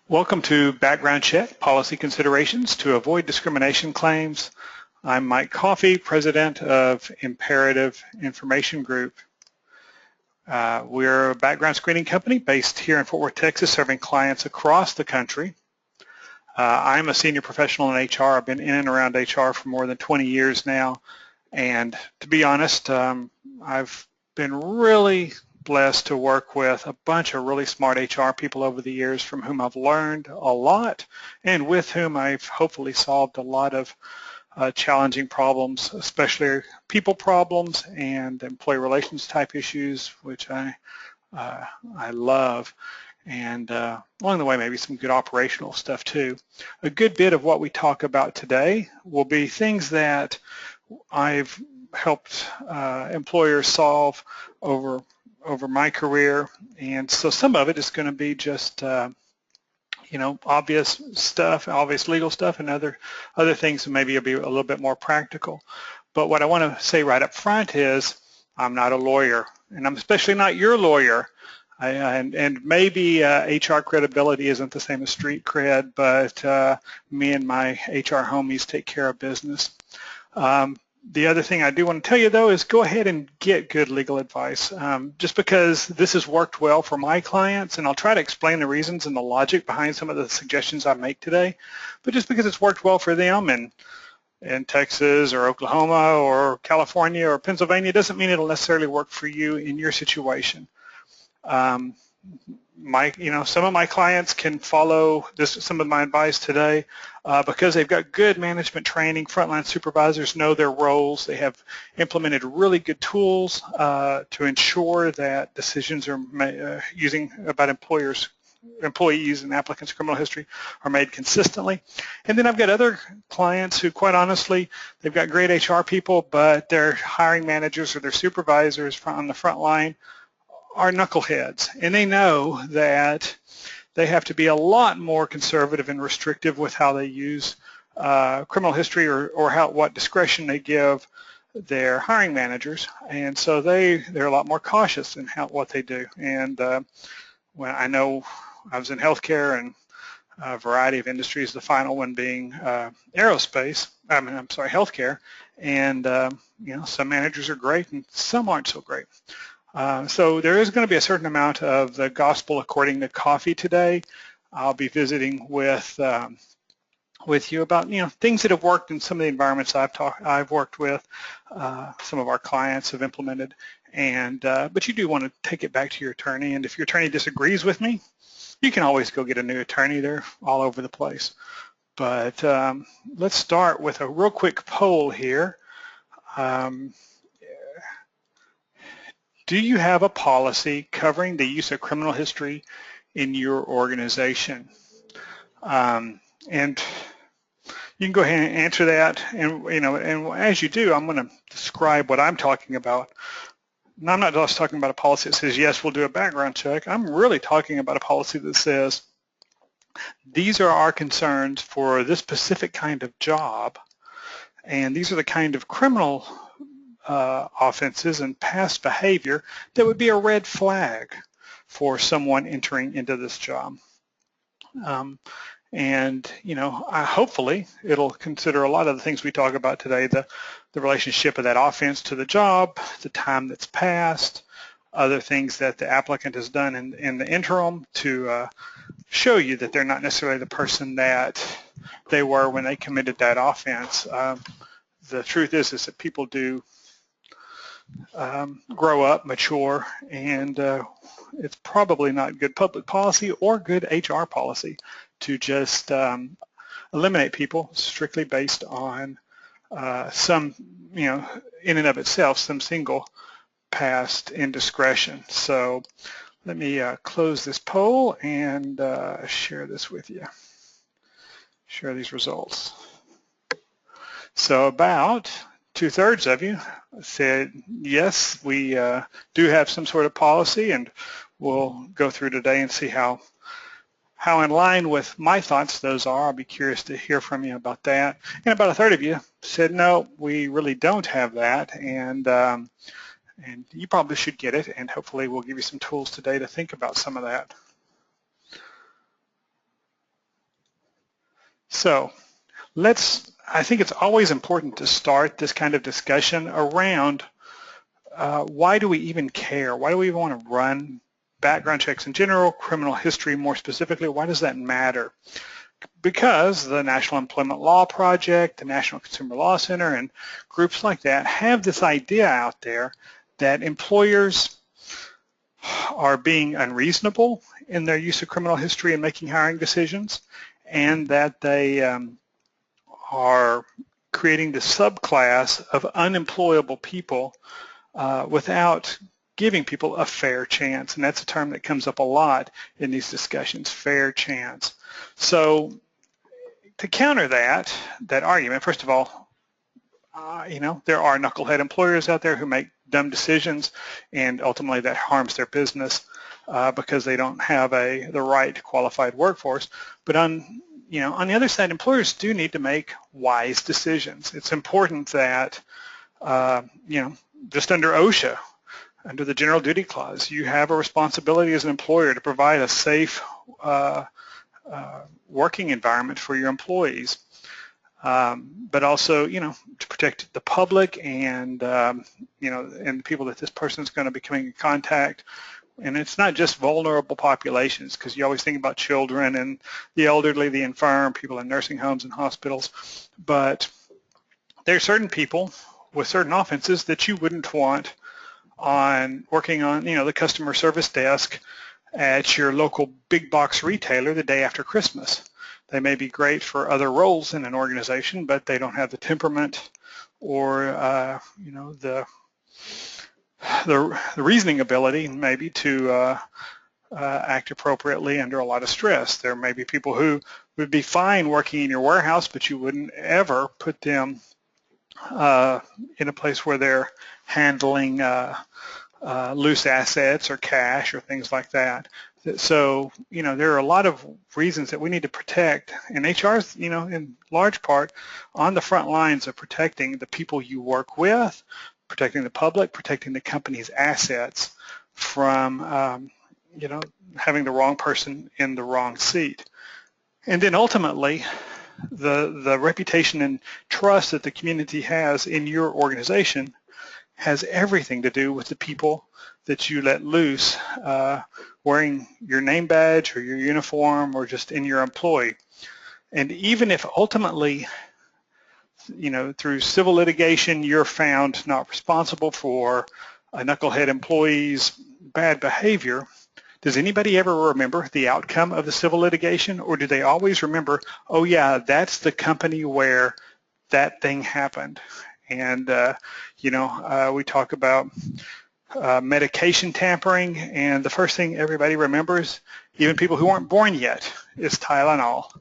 Welcome to Background Check Policy Considerations to Avoid Discrimination Claims. I'm Mike Coffey, President of Imperative Information Group. We're a background screening company based here in Fort Worth, Texas, serving clients across the country. I'm a senior professional in HR. I've been in and around HR for more than 20 years now. And to be honest, I've been really blessed to work with a bunch of really smart HR people over the years from whom I've learned a lot and with whom I've hopefully solved a lot of challenging problems, especially people problems and employee relations type issues, which I love. And along the way, maybe some good operational stuff too. A good bit of what we talk about today will be things that I've helped employers solve over my career, and so some of it is going to be just obvious stuff, obvious legal stuff, and other things that maybe will be a little bit more practical. But what I want to say right up front is I'm not a lawyer, and I'm especially not your lawyer. And maybe HR credibility isn't the same as street cred, but me and my HR homies take care of business. The other thing I do want to tell you, though, is go ahead and get good legal advice. Just because this has worked well for my clients, and I'll try to explain the reasons and the logic behind some of the suggestions I make today, but just because it's worked well for them in Texas or Oklahoma or California or Pennsylvania doesn't mean it'll necessarily work for you in your situation. Some of my clients can follow some of my advice today because they've got good management training. Frontline supervisors know their roles. They have implemented really good tools to ensure that decisions are about employees and applicants' criminal history are made consistently. And then I've got other clients who, quite honestly, they've got great HR people, but their hiring managers or their supervisors on the front line are knuckleheads, and they know that they have to be a lot more conservative and restrictive with how they use criminal history or what discretion they give their hiring managers, and so they're a lot more cautious in what they do. And when I know I was in healthcare and a variety of industries, the final one being healthcare, and some managers are great and some aren't so great. So there is going to be a certain amount of the gospel according to Coffey today. I'll be visiting with you about things that have worked in some of the environments I've worked with. Some of our clients have implemented, and but you do want to take it back to your attorney. And if your attorney disagrees with me, you can always go get a new attorney. They're all over the place. But let's start with a real quick poll here. Do you have a policy covering the use of criminal history in your organization? And you can go ahead and answer that. And and as you do, I'm going to describe what I'm talking about. And I'm not just talking about a policy that says, yes, we'll do a background check. I'm really talking about a policy that says, these are our concerns for this specific kind of job, and these are the kind of criminal offenses and past behavior that would be a red flag for someone entering into this job. Hopefully it'll consider a lot of the things we talk about today, the relationship of that offense to the job, the time that's passed, other things that the applicant has done in the interim to show you that they're not necessarily the person that they were when they committed that offense. The truth is that people do grow up, mature, and it's probably not good public policy or good HR policy to just eliminate people strictly based on some, in and of itself, some single past indiscretion. So let me close this poll and share this with you. Share these results. So about 2/3 of you said, yes, we do have some sort of policy, and we'll go through today and see how in line with my thoughts those are. I'll be curious to hear from you about that. And about 1/3 of you said, no, we really don't have that, and you probably should get it, and hopefully we'll give you some tools today to think about some of that. So I think it's always important to start this kind of discussion around why do we even care? Why do we even want to run background checks in general, criminal history more specifically? Why does that matter? Because the National Employment Law Project, the National Consumer Law Center, and groups like that have this idea out there that employers are being unreasonable in their use of criminal history in making hiring decisions, and that they are creating the subclass of unemployable people without giving people a fair chance. And that's a term that comes up a lot in these discussions, fair chance. So to counter that argument, first of all, there are knucklehead employers out there who make dumb decisions, and ultimately that harms their business because they don't have the right qualified workforce. But on the other side, employers do need to make wise decisions. It's important that just under OSHA, under the General Duty Clause, you have a responsibility as an employer to provide a safe working environment for your employees, but also, to protect the public and, and the people that this person is going to be coming in contact. And it's not just vulnerable populations, because you always think about children and the elderly, the infirm, people in nursing homes and hospitals, but there are certain people with certain offenses that you wouldn't want working on, the customer service desk at your local big box retailer the day after Christmas. They may be great for other roles in an organization, but they don't have the temperament or, the reasoning ability maybe to act appropriately under a lot of stress. There may be people who would be fine working in your warehouse, but you wouldn't ever put them in a place where they're handling loose assets or cash or things like that. So, there are a lot of reasons that we need to protect, and HR is, in large part on the front lines of protecting the people you work with, protecting the public, protecting the company's assets from, having the wrong person in the wrong seat. And then ultimately, the reputation and trust that the community has in your organization has everything to do with the people that you let loose wearing your name badge or your uniform or just in your employee. And even if ultimately, through civil litigation, you're found not responsible for a knucklehead employee's bad behavior, does anybody ever remember the outcome of the civil litigation, or do they always remember, oh yeah, that's the company where that thing happened? And, we talk about medication tampering, and the first thing everybody remembers, even people who weren't born yet, is Tylenol.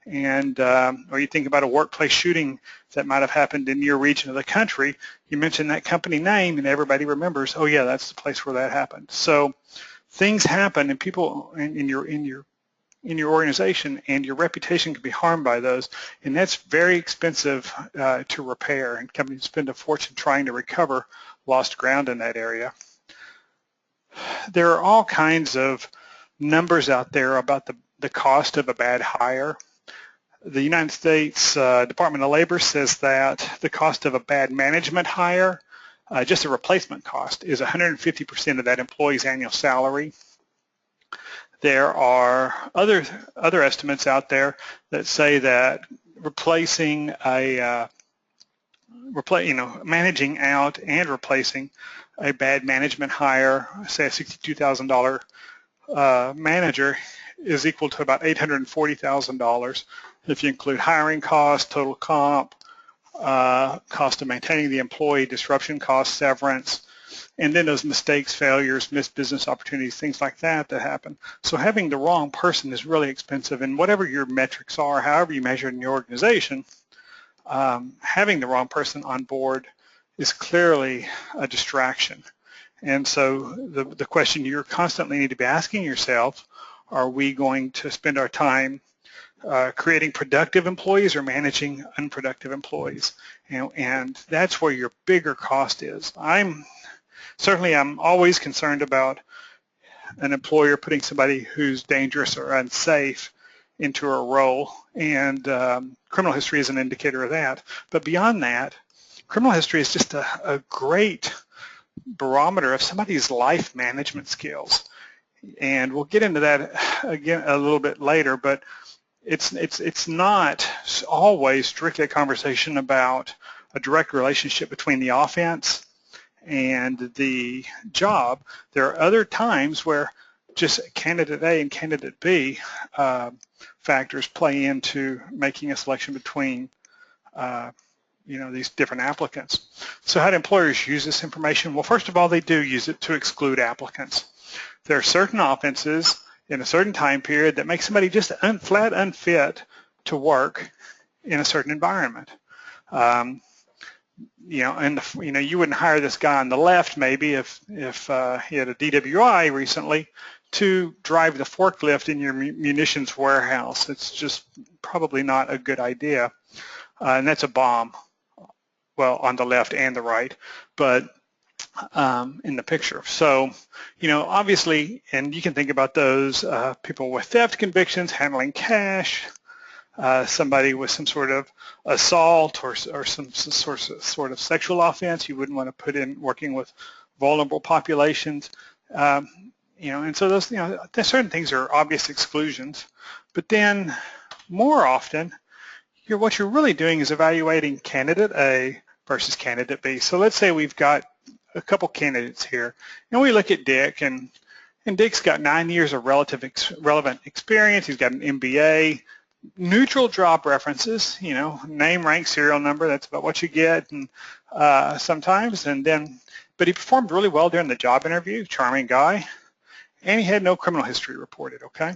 And, or you think about a workplace shooting that might have happened in your region of the country, you mention that company name and everybody remembers, oh yeah, that's the place where that happened. So things happen, and people in your organization, and your reputation can be harmed by those, and that's very expensive to repair, and companies spend a fortune trying to recover lost ground in that area. There are all kinds of numbers out there about the cost of a bad hire. The United States Department of Labor says that the cost of a bad management hire, just a replacement cost, is 150% of that employee's annual salary. There are other estimates out there that say that replacing managing out and replacing a bad management hire, say a $62,000 manager, is equal to about $840,000 if you include hiring costs, total comp, cost of maintaining the employee, disruption costs, severance, and then those mistakes, failures, missed business opportunities, things like that happen. So having the wrong person is really expensive, and whatever your metrics are, however you measure it in your organization, having the wrong person on board is clearly a distraction. And so the question you constantly need to be asking yourself, are we going to spend our time creating productive employees or managing unproductive employees? And that's where your bigger cost is. I'm always concerned about an employer putting somebody who's dangerous or unsafe into a role, and criminal history is an indicator of that. But beyond that, criminal history is just a great barometer of somebody's life management skills. And we'll get into that again a little bit later, but it's not always strictly a conversation about a direct relationship between the offense and the job. There are other times where just candidate A and candidate B factors play into making a selection between these different applicants. So how do employers use this information? Well, first of all, they do use it to exclude applicants. There are certain offenses in a certain time period that make somebody just flat unfit to work in a certain environment. You wouldn't hire this guy on the left maybe if he had a DWI recently to drive the forklift in your munitions warehouse. It's just probably not a good idea. And that's a bomb, well, on the left and the right, but in the picture. So, obviously, and you can think about those people with theft convictions, handling cash, somebody with some sort of assault or some sort of sexual offense you wouldn't want to put in working with vulnerable populations. And so those, there's certain things are obvious exclusions, but then more often, what you're really doing is evaluating candidate A versus candidate B. So let's say we've got a couple candidates here, and we look at Dick, and Dick's got 9 years of relevant experience. He's got an MBA, neutral job references, name, rank, serial number. That's about what you get, and sometimes. But he performed really well during the job interview. Charming guy, and he had no criminal history reported. Okay.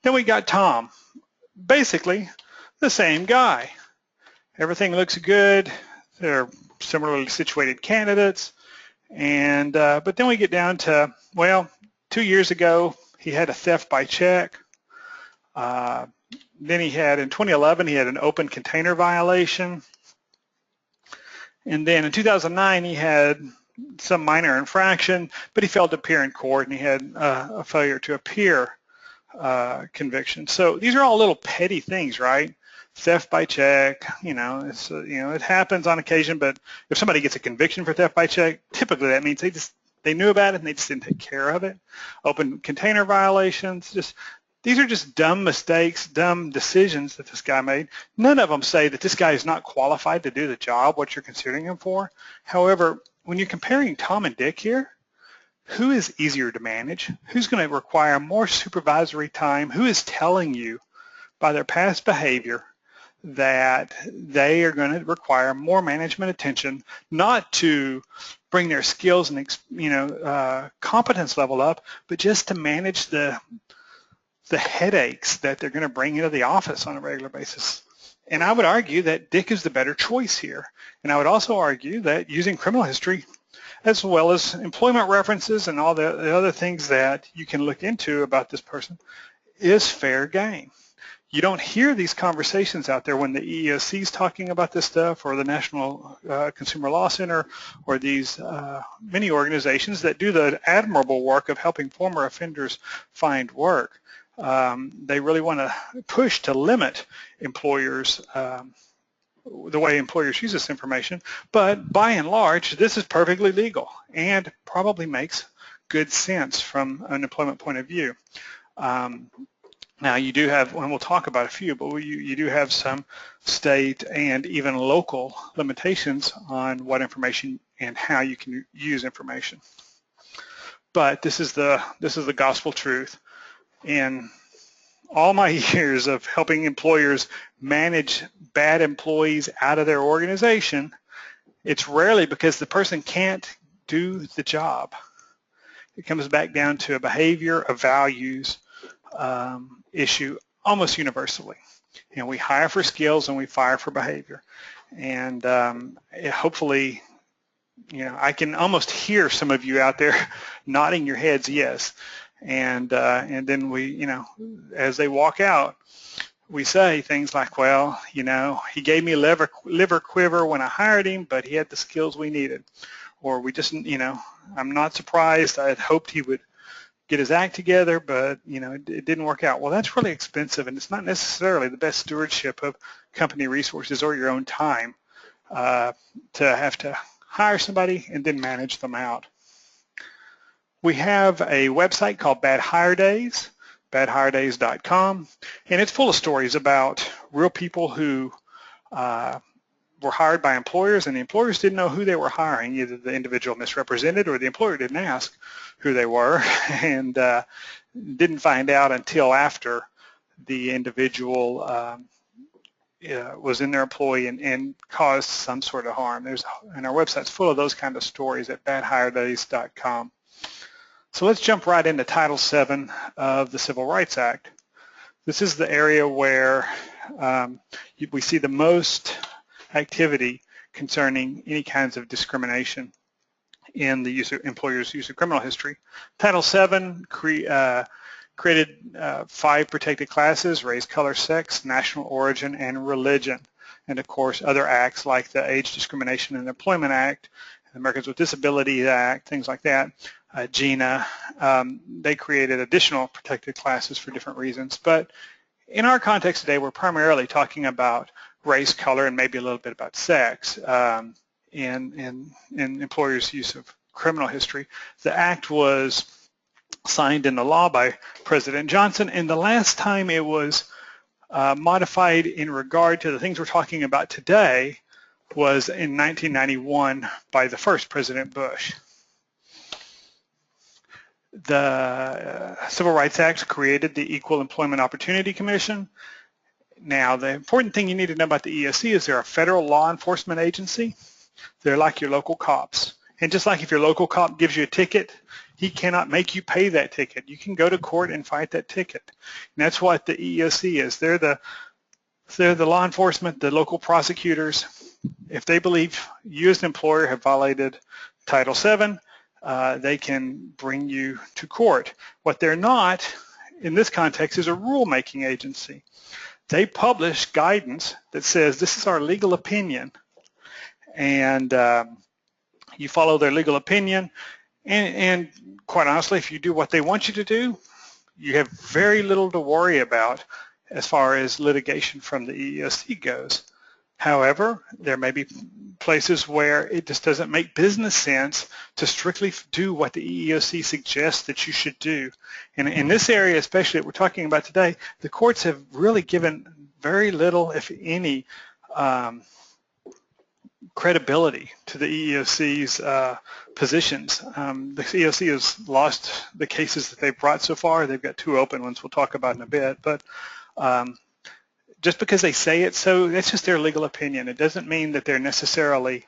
Then we got Tom, basically the same guy. Everything looks good. They're similarly situated candidates, and but then we get down to, well, 2 years ago he had a theft by check. Then in 2011 he had an open container violation, and then in 2009 he had some minor infraction, but he failed to appear in court, and he had a failure to appear conviction. So these are all little petty things, right? Theft by check, it happens on occasion, but if somebody gets a conviction for theft by check, typically that means they knew about it and they just didn't take care of it. Open container violations, these are just dumb mistakes, dumb decisions that this guy made. None of them say that this guy is not qualified to do the job, what you're considering him for. However, when you're comparing Tom and Dick here, who is easier to manage? Who's going to require more supervisory time? Who is telling you by their past behavior that they are going to require more management attention, not to bring their skills and competence level up, but just to manage the headaches that they're going to bring into the office on a regular basis? And I would argue that Dick is the better choice here. And I would also argue that using criminal history as well as employment references and all the other things that you can look into about this person is fair game. You don't hear these conversations out there when the EEOC is talking about this stuff, or the National Consumer Law Center, or these many organizations that do the admirable work of helping former offenders find work. They really want to push to limit employers, the way employers use this information, but by and large, this is perfectly legal and probably makes good sense from an employment point of view. Now you do have, and we'll talk about a few, but you do have some state and even local limitations on what information and how you can use information. But this is the gospel truth. In all my years of helping employers manage bad employees out of their organization, it's rarely because the person can't do the job. It comes back down to a behavior, a values issue almost universally. We hire for skills and we fire for behavior. And hopefully, I can almost hear some of you out there nodding your heads yes. And then we, as they walk out, we say things like, well, he gave me a liver quiver when I hired him, but he had the skills we needed. Or we just, I'm not surprised. I had hoped he would get his act together, but it didn't work out. Well, that's really expensive, and it's not necessarily the best stewardship of company resources or your own time to have to hire somebody and then manage them out. We have a website called Bad Hire Days, badhiredays.com, and it's full of stories about real people who were hired by employers, and the employers didn't know who they were hiring. Either the individual misrepresented or the employer didn't ask who they were and didn't find out until after the individual was in their employee and caused some sort of harm. And our website's full of those kind of stories at badhiredays.com. So let's jump right into Title VII of the Civil Rights Act. This is the area where we see the most activity concerning any kinds of discrimination in the employer's use of criminal history. Title VII created 5 protected classes: race, color, sex, national origin, and religion. And of course, other acts like the Age Discrimination and Employment Act, the Americans with Disabilities Act, things like that, GINA, they created additional protected classes for different reasons. But in our context today, we're primarily talking about race, color, and maybe a little bit about sex in employers' use of criminal history. The act was signed into law by President Johnson, and the last time it was modified in regard to the things we're talking about today was in 1991 by the first President Bush. The Civil Rights Act created the Equal Employment Opportunity Commission. Now, the important thing you need to know about the EEOC is they're a federal law enforcement agency. They're like your local cops. And just like if your local cop gives you a ticket, he cannot make you pay that ticket. You can go to court and fight that ticket. And that's what the EEOC is. They're the law enforcement, the local prosecutors. If they believe you as an employer have violated Title VII, they can bring you to court. What they're not, in this context, is a rulemaking agency. They publish guidance that says this is our legal opinion, and you follow their legal opinion, and quite honestly, if you do what they want you to do, you have very little to worry about as far as litigation from the EEOC goes. However, there may be places where it just doesn't make business sense to strictly do what the EEOC suggests that you should do. And in this area, especially that we're talking about today, the courts have really given very little, if any, credibility to the EEOC's positions. The EEOC has lost the cases that they've brought so far. They've got 2 open ones we'll talk about in a bit, but just because they say it so, that's just their legal opinion. It doesn't mean that they're necessarily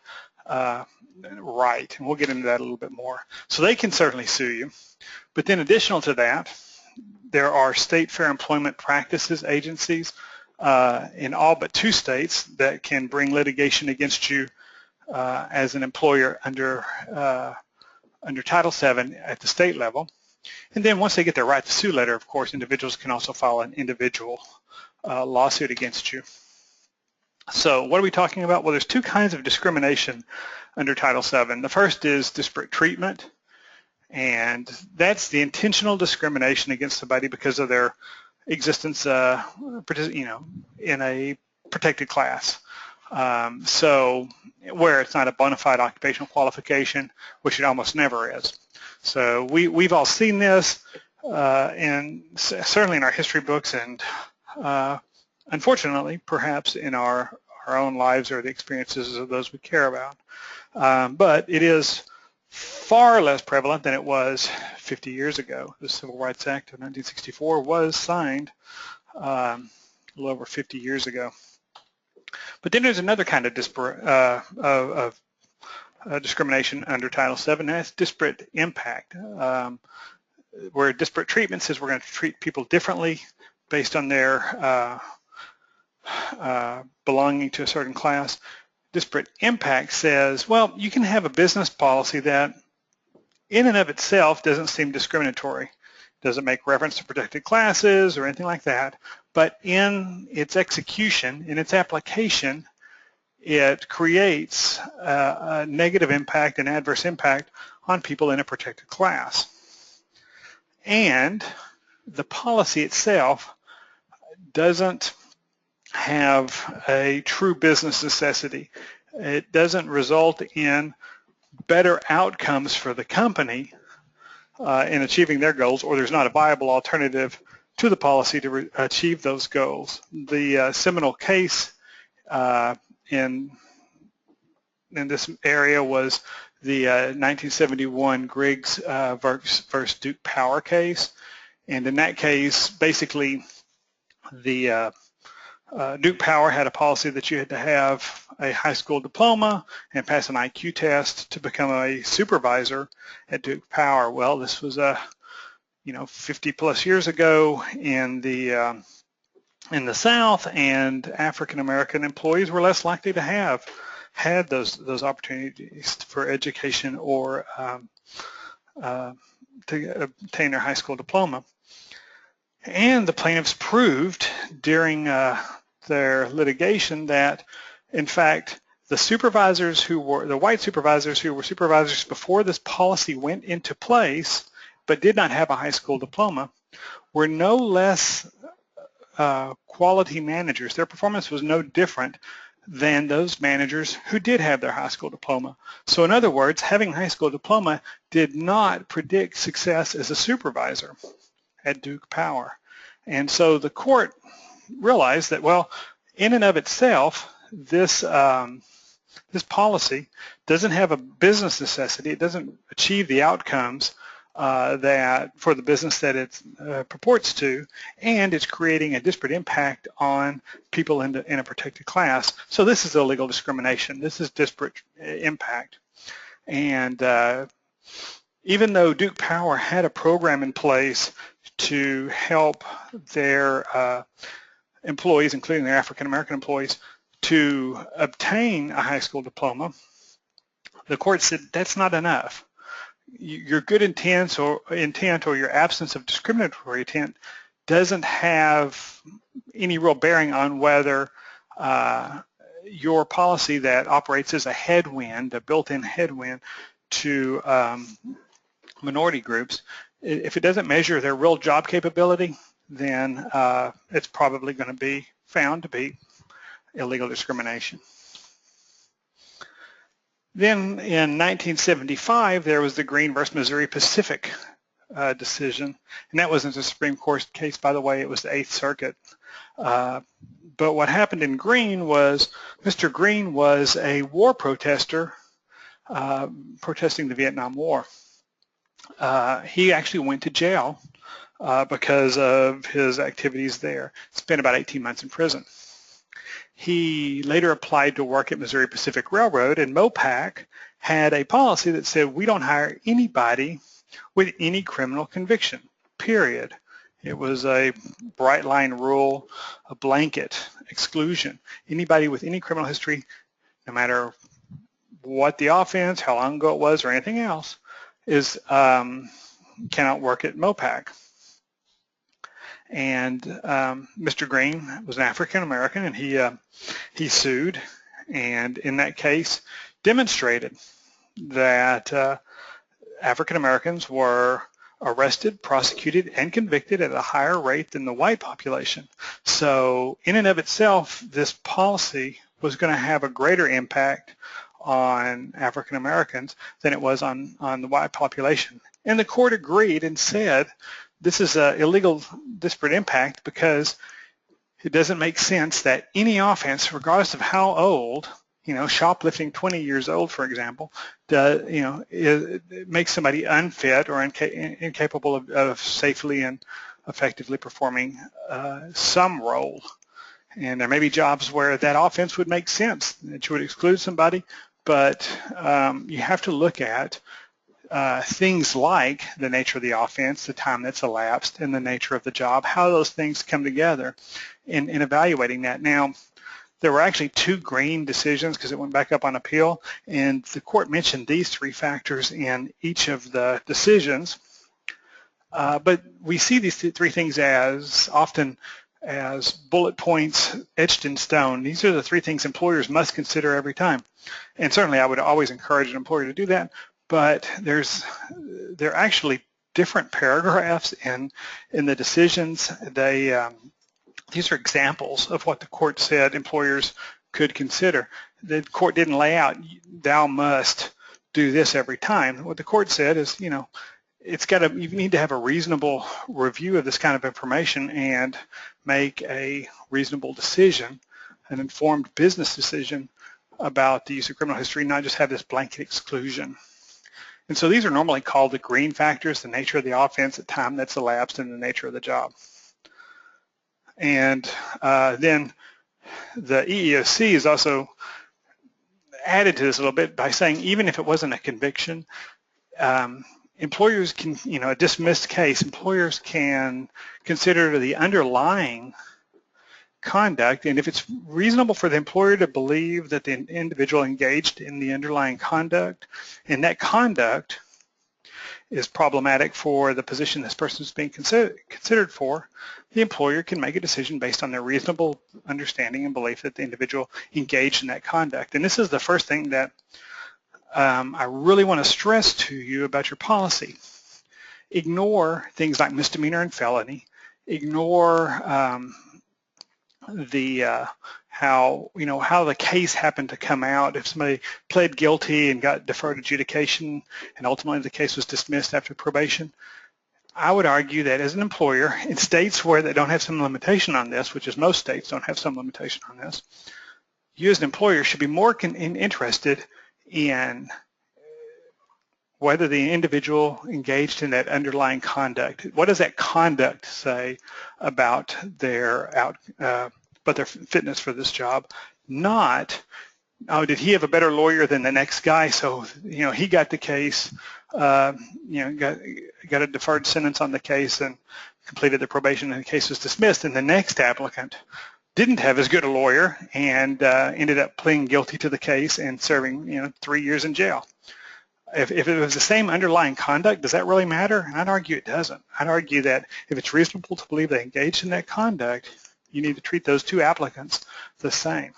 right, and we'll get into that a little bit more. So they can certainly sue you. But then additional to that, there are state fair employment practices agencies in all but 2 states that can bring litigation against you as an employer under Title VII at the state level. And then once they get their right to sue letter, of course, individuals can also file an individual lawsuit against you. So what are we talking about? Well, there's 2 kinds of discrimination under Title VII. The first is disparate treatment, and that's the intentional discrimination against somebody because of their existence, in a protected class. So where it's not a bona fide occupational qualification, which it almost never is. So we've all seen this, and certainly in our history books, and unfortunately, perhaps in our own lives or the experiences of those we care about. But it is far less prevalent than it was 50 years ago. The Civil Rights Act of 1964 was signed a little over 50 years ago. But then there's another kind of discrimination under Title VII, and that's disparate impact, where disparate treatment says we're going to treat people differently based on their belonging to a certain class. Disparate impact says, well, you can have a business policy that in and of itself doesn't seem discriminatory, doesn't make reference to protected classes or anything like that, but in its execution, in its application, it creates a negative impact and adverse impact on people in a protected class. and the policy itself doesn't have a true business necessity. It doesn't result in better outcomes for the company in achieving their goals, or there's not a viable alternative to the policy to achieve those goals. The seminal case in this area was the 1971 Griggs versus Duke Power case. And in that case, basically, the Duke Power had a policy that you had to have a high school diploma and pass an IQ test to become a supervisor at Duke Power. Well, this was 50 plus years ago in the South, and African American employees were less likely to have had those opportunities for education or to obtain their high school diploma. And the plaintiffs proved during their litigation that, in fact, the white supervisors who were supervisors before this policy went into place but did not have a high school diploma were no less quality managers. Their performance was no different than those managers who did have their high school diploma. So in other words, having a high school diploma did not predict success as a supervisor at Duke Power. And so the court realized that, well, in and of itself, this policy doesn't have a business necessity. It doesn't achieve the outcomes that for the business that it purports to, and it's creating a disparate impact on people in a protected class. So this is illegal discrimination. This is disparate impact. And even though Duke Power had a program in place to help their employees, including their African American employees, to obtain a high school diploma, the court said that's not enough. Your good intent or your absence of discriminatory intent doesn't have any real bearing on whether your policy that operates as a headwind, a built-in headwind to minority groups, if it doesn't measure their real job capability, then it's probably going to be found to be illegal discrimination. Then in 1975, there was the Green versus Missouri Pacific decision, and that wasn't a Supreme Court case, by the way. It was the Eighth Circuit. But what happened in Green was Mr. Green was a war protester protesting the Vietnam War. He actually went to jail because of his activities there. Spent about 18 months in prison. He later applied to work at Missouri Pacific Railroad, and MOPAC had a policy that said we don't hire anybody with any criminal conviction, period. It was a bright line rule, a blanket exclusion. Anybody with any criminal history, no matter what the offense, how long ago it was, or anything else, cannot work at MOPAC. And Mr. Green was an African American, and he sued, and in that case demonstrated that African Americans were arrested, prosecuted, and convicted at a higher rate than the white population. So in and of itself, this policy was going to have a greater impact on African Americans than it was on the white population. And the court agreed and said this is an illegal disparate impact because it doesn't make sense that any offense, regardless of how old, shoplifting 20 years old, for example, it makes somebody unfit or incapable of safely and effectively performing some role. And there may be jobs where that offense would make sense, that you would exclude somebody, but you have to look at things like the nature of the offense, the time that's elapsed, and the nature of the job, how those things come together in evaluating that. Now, there were actually two Green decisions because it went back up on appeal, and the court mentioned these three factors in each of the decisions. But we see these three things as often as bullet points etched in stone. These are the three things employers must consider every time. And certainly I would always encourage an employer to do that, but they're actually different paragraphs in the decisions. These are examples of what the court said employers could consider. The court didn't lay out, thou must do this every time. What the court said is, you need to have a reasonable review of this kind of information and make a reasonable decision, an informed business decision about the use of criminal history, not just have this blanket exclusion. And so these are normally called the green factors: the nature of the offense, the time that's elapsed, and the nature of the job. And then the EEOC is also added to this a little bit by saying even if it wasn't a conviction, employers can, a dismissed case, employers can consider the underlying conduct, and if it's reasonable for the employer to believe that the individual engaged in the underlying conduct, and that conduct is problematic for the position this person is being considered for, the employer can make a decision based on their reasonable understanding and belief that the individual engaged in that conduct. And this is the first thing that I really want to stress to you about your policy. Ignore things like misdemeanor and felony. Ignore how the case happened to come out. If somebody pled guilty and got deferred adjudication and ultimately the case was dismissed after probation, I would argue that as an employer, in states where they don't have some limitation on this, which is most states don't have some limitation on this, you as an employer should be more interested in whether the individual engaged in that underlying conduct. What does that conduct say about their fitness for this job? Not, oh, did he have a better lawyer than the next guy, so he got the case, got a deferred sentence on the case and completed the probation and the case was dismissed, and the next applicant didn't have as good a lawyer and ended up pleading guilty to the case and serving 3 years in jail. If it was the same underlying conduct, does that really matter? And I'd argue it doesn't. I'd argue that if it's reasonable to believe they engaged in that conduct, you need to treat those two applicants the same.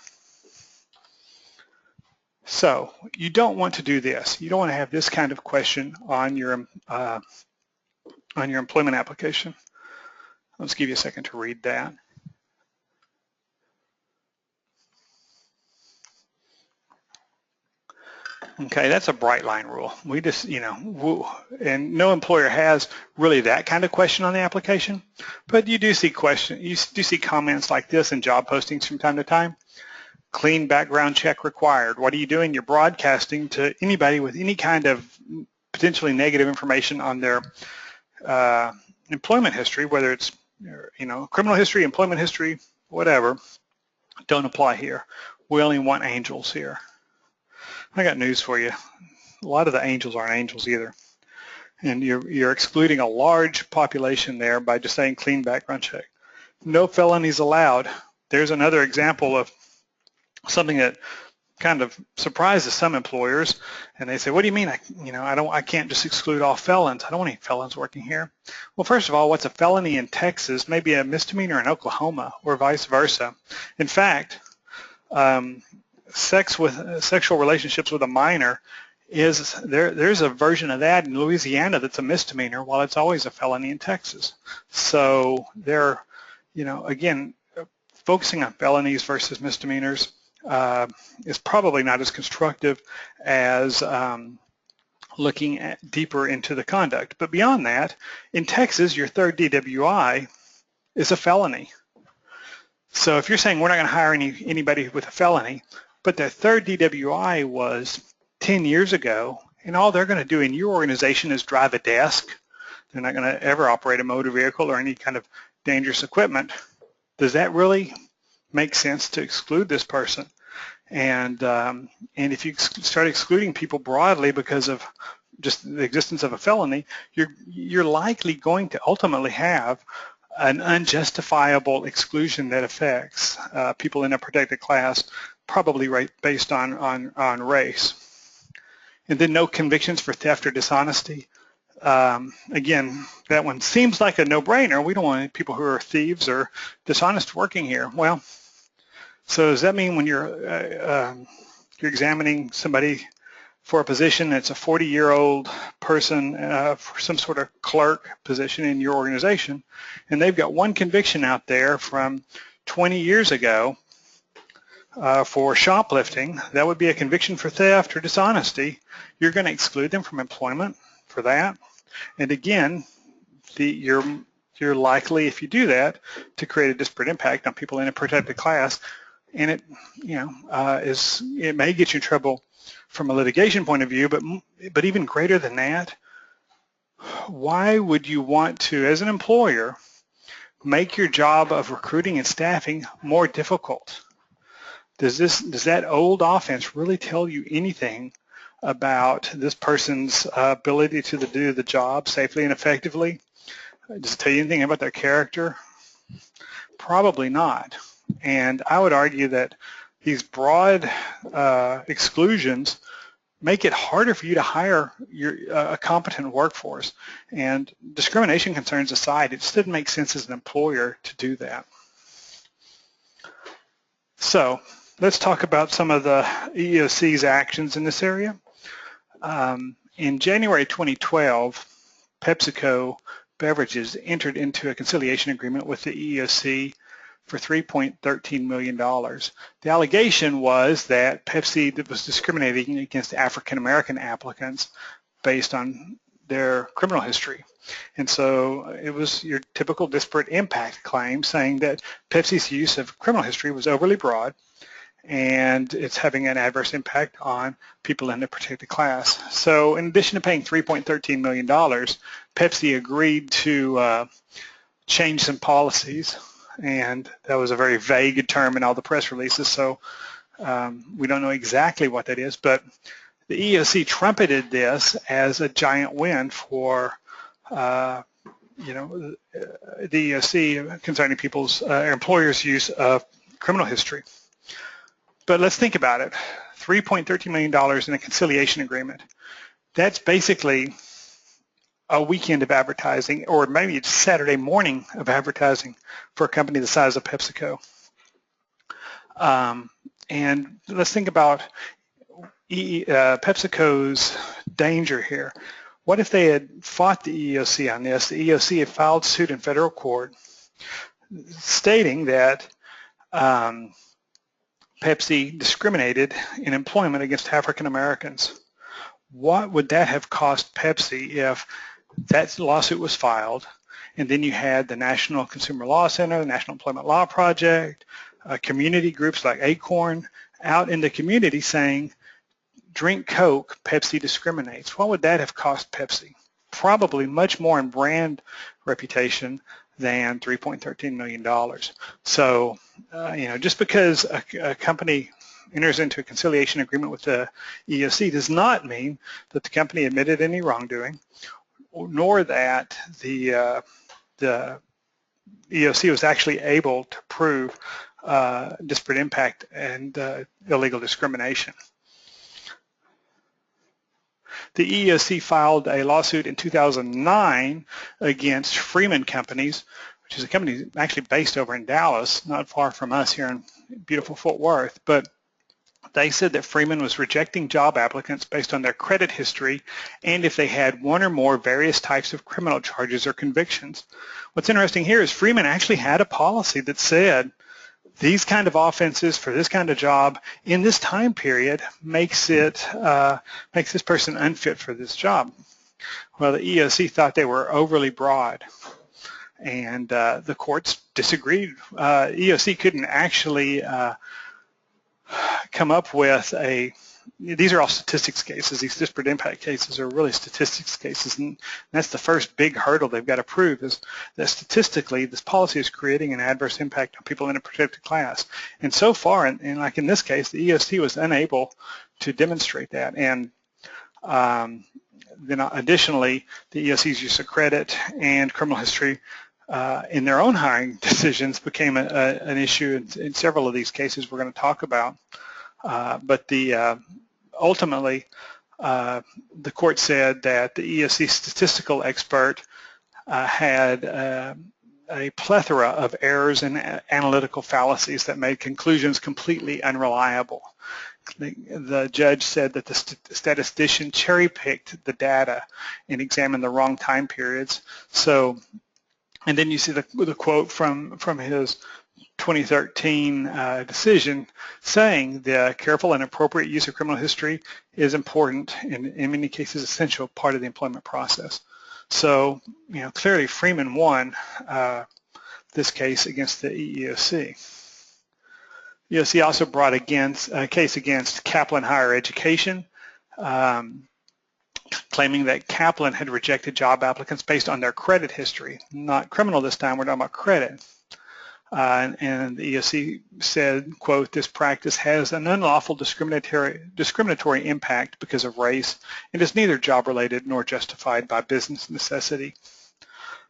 So you don't want to do this. You don't want to have this kind of question on your employment application. Let's give you a second to read that. Okay, that's a bright line rule. We just, and no employer has really that kind of question on the application, but you do see comments like this in job postings from time to time. Clean background check required. What are you doing? You're broadcasting to anybody with any kind of potentially negative information on their employment history, whether it's criminal history, employment history, whatever. Don't apply here. We only want angels here. I got news for you. A lot of the angels aren't angels either. And you're excluding a large population there by just saying clean background check. No felonies allowed. There's another example of something that kind of surprises some employers, and they say, what do you mean I can't just exclude all felons? I don't want any felons working here. Well, first of all, what's a felony in Texas may be a misdemeanor in Oklahoma or vice versa. In fact, sexual relationships with a minor there's a version of that in Louisiana that's a misdemeanor, while it's always a felony in Texas. So they're, again, focusing on felonies versus misdemeanors is probably not as constructive as looking deeper into the conduct. But beyond that, in Texas, your third DWI is a felony. So if you're saying we're not going to hire anybody with a felony, but their third DWI was 10 years ago, and all they're going to do in your organization is drive a desk, they're not going to ever operate a motor vehicle or any kind of dangerous equipment, does that really make sense to exclude this person? And if you start excluding people broadly because of just the existence of a felony, you're likely going to ultimately have an unjustifiable exclusion that affects people in a protected class, probably based on race. And then no convictions for theft or dishonesty. Again, that one seems like a no-brainer. We don't want any people who are thieves or dishonest working here. Well, so does that mean when you're examining somebody for a position that's a 40-year-old person for some sort of clerk position in your organization, and they've got one conviction out there from 20 years ago for shoplifting, that would be a conviction for theft or dishonesty, you're going to exclude them from employment for that. And again, you're likely, if you do that, to create a disparate impact on people in a protected class, and it, it may get you in trouble from a litigation point of view, but even greater than that, why would you want to, as an employer, make your job of recruiting and staffing more difficult? Does that old offense really tell you anything about this person's ability to do the job safely and effectively? Does it tell you anything about their character? Probably not. And I would argue that these broad exclusions make it harder for you to hire a competent workforce. And discrimination concerns aside, it just didn't make sense as an employer to do that. So let's talk about some of the EEOC's actions in this area. In January 2012, PepsiCo Beverages entered into a conciliation agreement with the EEOC for $3.13 million. The allegation was that Pepsi was discriminating against African American applicants based on their criminal history. And so it was your typical disparate impact claim saying that Pepsi's use of criminal history was overly broad and it's having an adverse impact on people in the protected class. So in addition to paying $3.13 million, Pepsi agreed to change some policies, and that was a very vague term in all the press releases, so we don't know exactly what that is, but the EEOC trumpeted this as a giant win for the EEOC concerning people's employers' use of criminal history. But let's think about it. $3.13 million in a conciliation agreement. That's basically a weekend of advertising, or maybe it's Saturday morning of advertising for a company the size of PepsiCo. And let's think about PepsiCo's danger here. What if they had fought the EEOC on this? The EEOC had filed suit in federal court stating that Pepsi discriminated in employment against African Americans. What would that have cost Pepsi if that lawsuit was filed, and then you had the National Consumer Law Center, the National Employment Law Project, community groups like Acorn out in the community saying, drink Coke, Pepsi discriminates? What would that have cost Pepsi? Probably much more in brand reputation than $3.13 million. So, just because a company enters into a conciliation agreement with the EEOC does not mean that the company admitted any wrongdoing, nor that the EEOC was actually able to prove disparate impact and illegal discrimination. The EEOC filed a lawsuit in 2009 against Freeman Companies, which is a company actually based over in Dallas, not far from us here in beautiful Fort Worth, but they said that Freeman was rejecting job applicants based on their credit history and if they had one or more various types of criminal charges or convictions. What's interesting here is Freeman actually had a policy that said these kind of offenses for this kind of job in this time period makes this person unfit for this job. Well, the EEOC thought they were overly broad, and the courts disagreed. EEOC couldn't actually come up with these are all statistics cases. These disparate impact cases are really statistics cases, and that's the first big hurdle they've got to prove is that statistically this policy is creating an adverse impact on people in a protected class. And so far, and like in this case, the EEOC was unable to demonstrate that. And then additionally, the EEOC's use of credit and criminal history in their own hiring decisions became an issue in several of these cases we're going to talk about. But ultimately, the court said that the EEOC statistical expert had a plethora of errors and analytical fallacies that made conclusions completely unreliable. the judge said that the statistician cherry-picked the data and examined the wrong time periods. So, and then you see the quote from his 2013 decision saying the careful and appropriate use of criminal history is important and in many cases essential part of the employment process. So, clearly Freeman won this case against the EEOC. EEOC also brought a case against Kaplan Higher Education, claiming that Kaplan had rejected job applicants based on their credit history, not criminal this time, we're talking about credit. And the EEOC said, quote, this practice has an unlawful discriminatory impact because of race and is neither job-related nor justified by business necessity.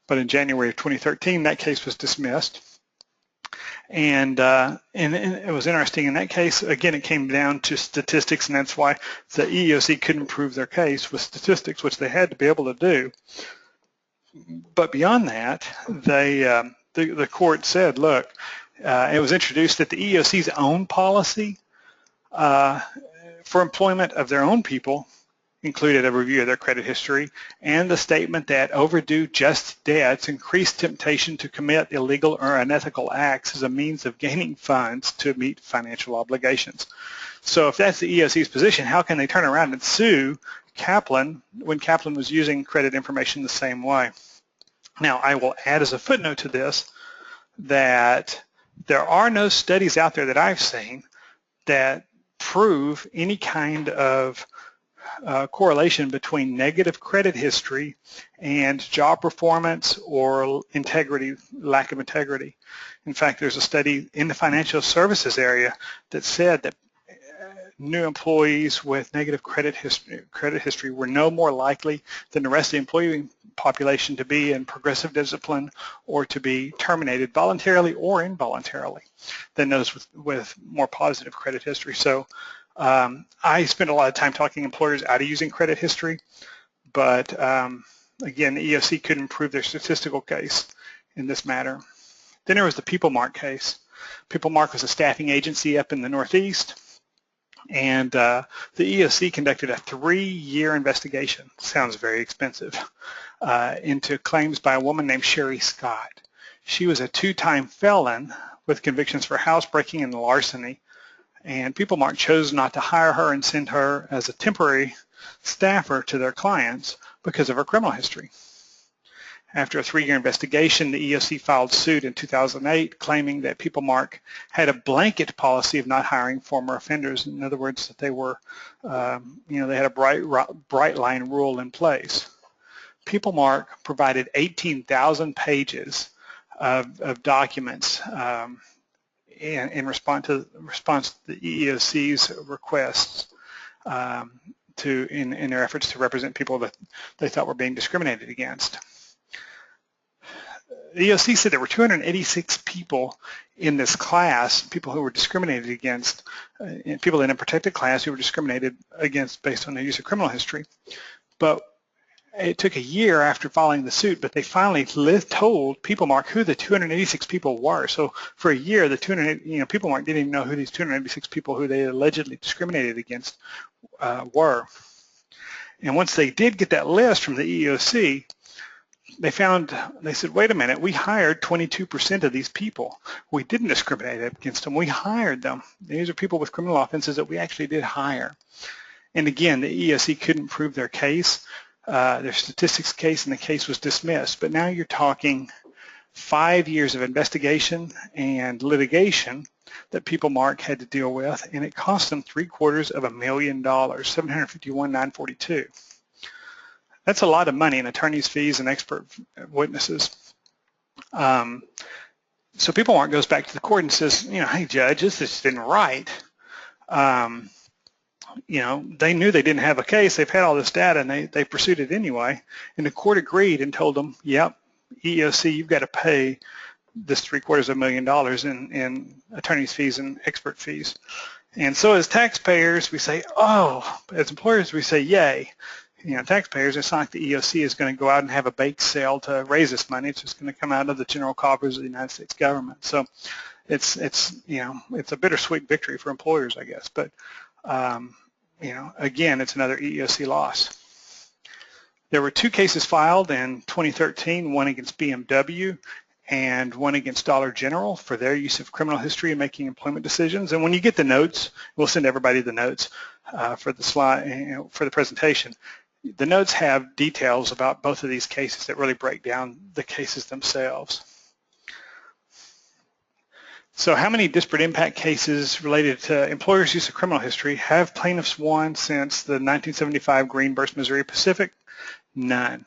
But in January of 2013, that case was dismissed. And it was interesting in that case, again, it came down to statistics, and that's why the EEOC couldn't prove their case with statistics, which they had to be able to do. But beyond that, the court said, look, it was introduced that the EEOC's own policy for employment of their own people included a review of their credit history and the statement that overdue just debts increase temptation to commit illegal or unethical acts as a means of gaining funds to meet financial obligations. So if that's the EEOC's position, how can they turn around and sue Kaplan when Kaplan was using credit information the same way? Now, I will add as a footnote to this that there are no studies out there that I've seen that prove any kind of correlation between negative credit history and job performance or integrity, lack of integrity. In fact, there's a study in the financial services area that said that new employees with negative credit history were no more likely than the rest of the employee population to be in progressive discipline or to be terminated voluntarily or involuntarily than those with more positive credit history. So I spend a lot of time talking employers out of using credit history, but again, the EEOC couldn't prove their statistical case in this matter. Then there was the PeopleMark case. PeopleMark was a staffing agency up in the Northeast, and the EEOC conducted a 3-year investigation, sounds very expensive, into claims by a woman named Sherry Scott. She was a 2-time felon with convictions for housebreaking and larceny, and PeopleMark chose not to hire her and send her as a temporary staffer to their clients because of her criminal history. After a 3-year investigation, the EEOC filed suit in 2008, claiming that PeopleMark had a blanket policy of not hiring former offenders. In other words, that they were, they had a bright line rule in place. PeopleMark provided 18,000 pages of documents in response to the EEOC's requests in their efforts to represent people that they thought were being discriminated against. The EEOC said there were 286 people in this class, people who were discriminated against, people in a protected class who were discriminated against based on their use of criminal history. But it took a year after filing the suit, but they finally told PeopleMark who the 286 people were. So for a year, the PeopleMark didn't even know who these 286 people who they allegedly discriminated against were. And once they did get that list from the EEOC, they said, wait a minute, we hired 22% of these people. We didn't discriminate against them. We hired them. These are people with criminal offenses that we actually did hire. And again, the EEOC couldn't prove their case, their statistics case, and the case was dismissed. But now you're talking 5 years of investigation and litigation that PeopleMark had to deal with, and it cost them $751,000, $751,942. That's a lot of money in attorney's fees and expert witnesses. So PeopleMark goes back to the court and says, hey, judge, this just isn't right. They knew they didn't have a case. They've had all this data, and they pursued it anyway. And the court agreed and told them, yep, EEOC, you've got to pay this $750,000 in attorney's fees and expert fees. And so as taxpayers, we say, oh, as employers, we say, yay. Taxpayers, it's not like the EEOC is going to go out and have a bake sale to raise this money. It's just going to come out of the general coffers of the United States government. So it's a bittersweet victory for employers, I guess. But again, it's another EEOC loss. There were 2 cases filed in 2013, one against BMW and one against Dollar General for their use of criminal history in making employment decisions. And when you get the notes, we'll send everybody the notes for the slide, for the presentation. The notes have details about both of these cases that really break down the cases themselves. So how many disparate impact cases related to employers' use of criminal history have plaintiffs won since the 1975 Green versus Missouri Pacific? None.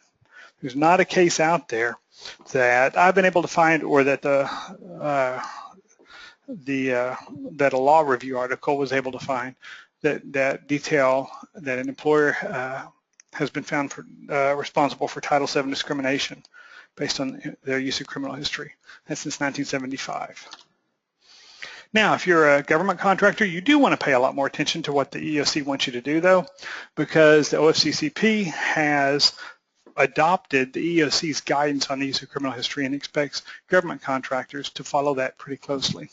There's not a case out there that I've been able to find, or that that a law review article was able to find, that detail that an employer has been found responsible for Title VII discrimination based on their use of criminal history. That's since 1975. Now, if you're a government contractor, you do want to pay a lot more attention to what the EEOC wants you to do, though, because the OFCCP has adopted the EEOC's guidance on the use of criminal history and expects government contractors to follow that pretty closely.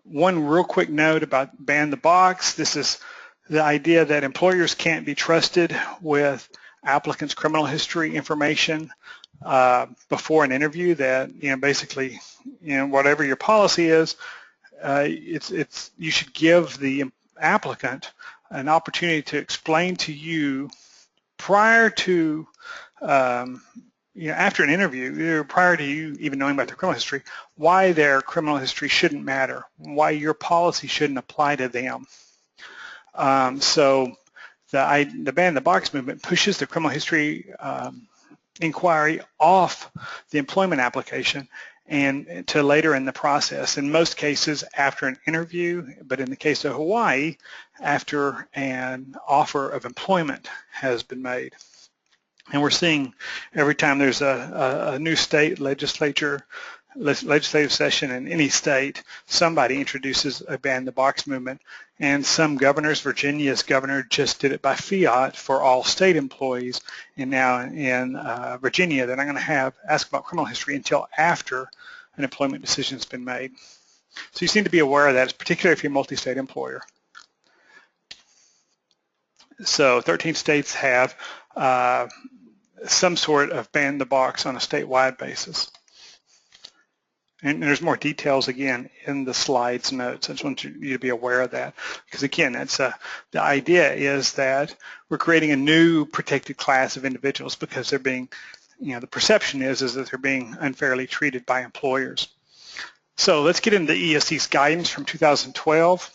One real quick note about ban the box. This is the idea that employers can't be trusted with applicants' criminal history information before an interview. That, basically, whatever your policy is, you should give the applicant an opportunity to explain to you prior to, after an interview, prior to you even knowing about their criminal history, why their criminal history shouldn't matter, why your policy shouldn't apply to them. So the ban the box movement pushes the criminal history inquiry off the employment application and to later in the process. In most cases, after an interview, but in the case of Hawaii, after an offer of employment has been made. And we're seeing every time there's a new state legislative session in any state, somebody introduces a ban the box movement. And some governors, Virginia's governor just did it by fiat for all state employees. And now in Virginia, they're not going to ask about criminal history until after an employment decision has been made. So you seem to be aware of that, particularly if you're a multi-state employer. So 13 states have some sort of ban the box on a statewide basis. And there's more details, again, in the slides notes. I just want you to be aware of that. Because, again, that's the idea is that we're creating a new protected class of individuals because they're being, the perception is that they're being unfairly treated by employers. So let's get into the EEOC's guidance from 2012.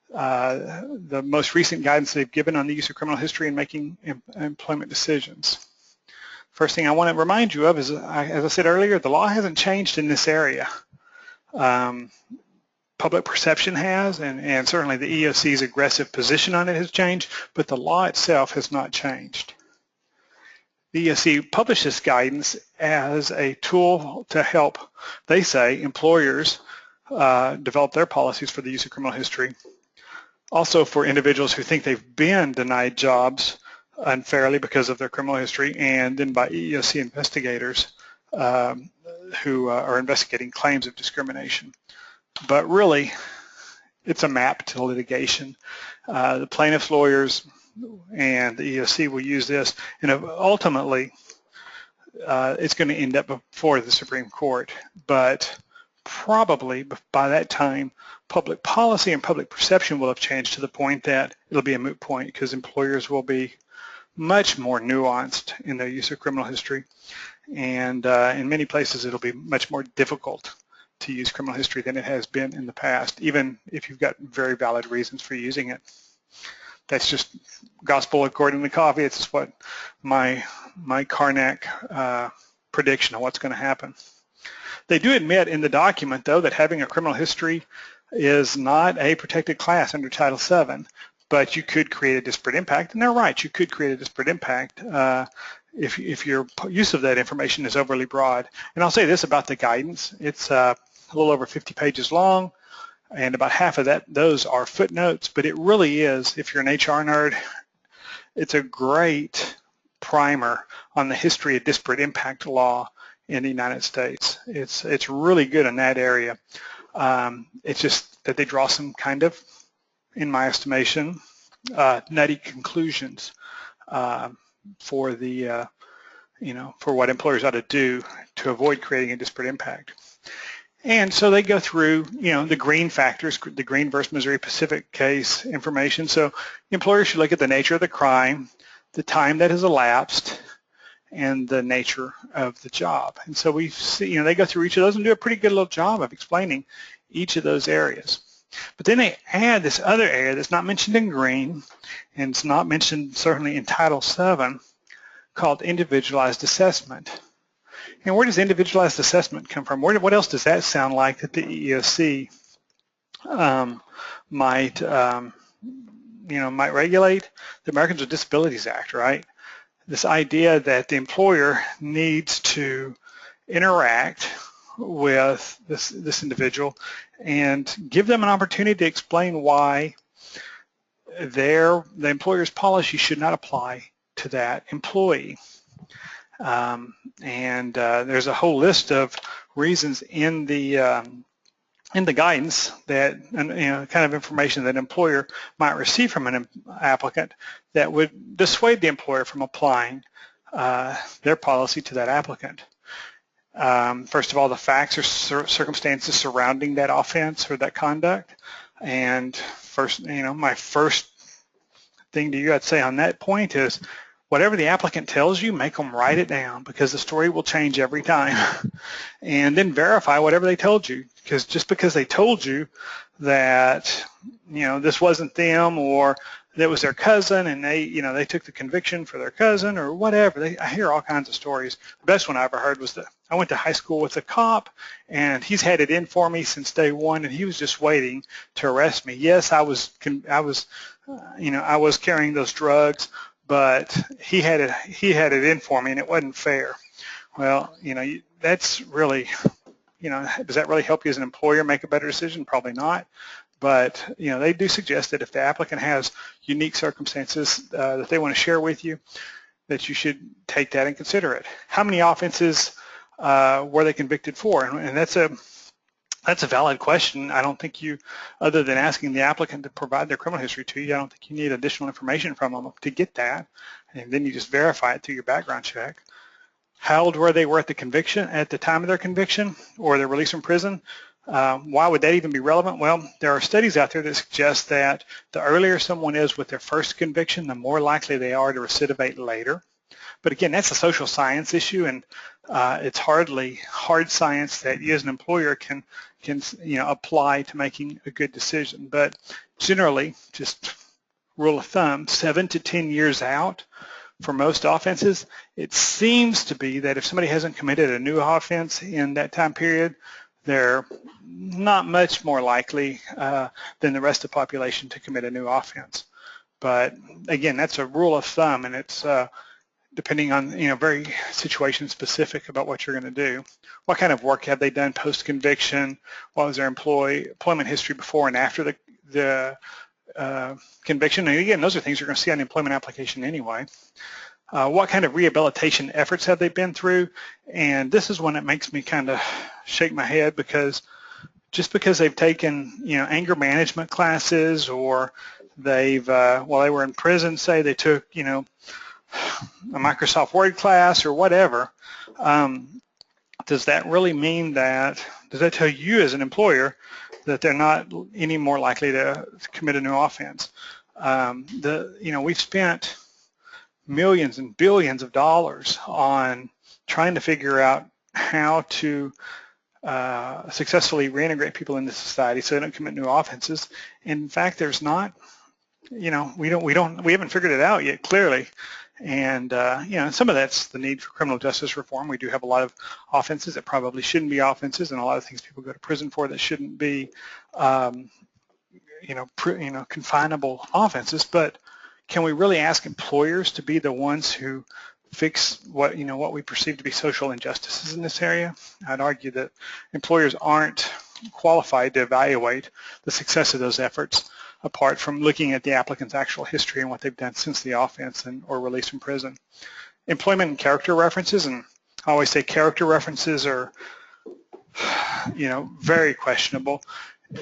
The most recent guidance they've given on the use of criminal history in making employment decisions. First thing I want to remind you of is, as I said earlier, the law hasn't changed in this area. Public perception has, and certainly the EEOC's aggressive position on it has changed, but the law itself has not changed. The EEOC published this guidance as a tool to help, they say, employers develop their policies for the use of criminal history. Also for individuals who think they've been denied jobs unfairly because of their criminal history, and then by EEOC investigators who are investigating claims of discrimination. But really, it's a map to litigation. The plaintiff's lawyers and the EEOC will use this, and ultimately, it's going to end up before the Supreme Court. But probably by that time, public policy and public perception will have changed to the point that it'll be a moot point because employers will be much more nuanced in their use of criminal history, and in many places it'll be much more difficult to use criminal history than it has been in the past, even if you've got very valid reasons for using it. That's just gospel according to Coffey. It's just what my Karnak prediction of what's going to happen. They do admit in the document, though, that having a criminal history is not a protected class under Title VII. But you could create a disparate impact, and they're right, you could create a disparate impact if your use of that information is overly broad. And I'll say this about the guidance. It's a little over 50 pages long, and about half of those are footnotes, but it really is, if you're an HR nerd, it's a great primer on the history of disparate impact law in the United States. It's really good in that area. It's just that they draw some kind of, in my estimation, nutty conclusions for the for what employers ought to do to avoid creating a disparate impact. And so they go through, the green factors, the Green versus Missouri Pacific case information. So employers should look at the nature of the crime, the time that has elapsed, and the nature of the job. And so we see, they go through each of those and do a pretty good little job of explaining each of those areas. But then they add this other area that's not mentioned in green, and it's not mentioned certainly in Title VII, called individualized assessment. And where does individualized assessment come from? What else does that sound like that the EEOC might regulate? The Americans with Disabilities Act, right? This idea that the employer needs to interact with this individual and give them an opportunity to explain why the employer's policy should not apply to that employee. There's a whole list of reasons in the guidance that, kind of information that an employer might receive from an applicant that would dissuade the employer from applying their policy to that applicant. First of all, the facts or circumstances surrounding that offense or that conduct. And first, my first thing to you I'd say on that point is, whatever the applicant tells you, make them write it down, because the story will change every time. And then verify whatever they told you, because just because they told you that, this wasn't them, or that was their cousin and they took the conviction for their cousin or whatever. I hear all kinds of stories. The best one I ever heard was that I went to high school with a cop and he's had it in for me since day one, and he was just waiting to arrest me. Yes, I was carrying those drugs, but he had it in for me, and it wasn't fair. Well, that's really, does that really help you as an employer make a better decision? Probably not. But, they do suggest that if the applicant has unique circumstances that they want to share with you, that you should take that and consider it. How many offenses were they convicted for? And that's a valid question. I don't think other than asking the applicant to provide their criminal history to you, I don't think you need additional information from them to get that. And then you just verify it through your background check. How old were they at the time of their conviction or their release from prison? Why would that even be relevant? Well, there are studies out there that suggest that the earlier someone is with their first conviction, the more likely they are to recidivate later. But again, that's a social science issue, and it's hardly hard science that you as an employer can apply to making a good decision. But generally, just rule of thumb, 7 to 10 years out for most offenses, it seems to be that if somebody hasn't committed a new offense in that time period, they're not much more likely than the rest of the population to commit a new offense. But again, that's a rule of thumb, and it's depending on, very situation specific about what you're going to do. What kind of work have they done post-conviction? What was their employment history before and after the conviction? And again, those are things you're going to see on the employment application anyway. What kind of rehabilitation efforts have they been through? And this is one that makes me kind of shake my head, because just because they've taken, anger management classes, or they've, while they were in prison, say they took, a Microsoft Word class or whatever, does that really mean does that tell you as an employer that they're not any more likely to commit a new offense? We've spent millions and billions of dollars on trying to figure out how to successfully reintegrate people into society so they don't commit new offenses. And in fact, there's not, we haven't figured it out yet, clearly. And some of that's the need for criminal justice reform. We do have a lot of offenses that probably shouldn't be offenses, and a lot of things people go to prison for that shouldn't be, confinable offenses. But can we really ask employers to be the ones who fix what we perceive to be social injustices in this area? I'd argue that employers aren't qualified to evaluate the success of those efforts apart from looking at the applicant's actual history and what they've done since the offense or release from prison. Employment and character references, and I always say character references are very questionable.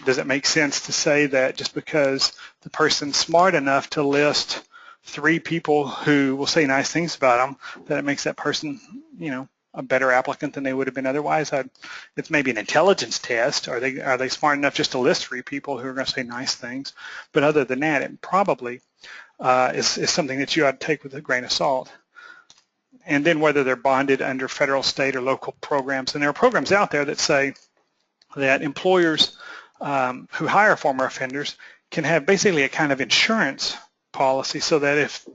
Does it make sense to say that just because the person's smart enough to list 3 people who will say nice things about them, that it makes that person, a better applicant than they would have been otherwise? It's maybe an intelligence test. Are they smart enough just to list 3 people who are going to say nice things? But other than that, it probably is something that you ought to take with a grain of salt. And then whether they're bonded under federal, state, or local programs. And there are programs out there that say that employers who hire former offenders can have basically a kind of insurance policy, so that if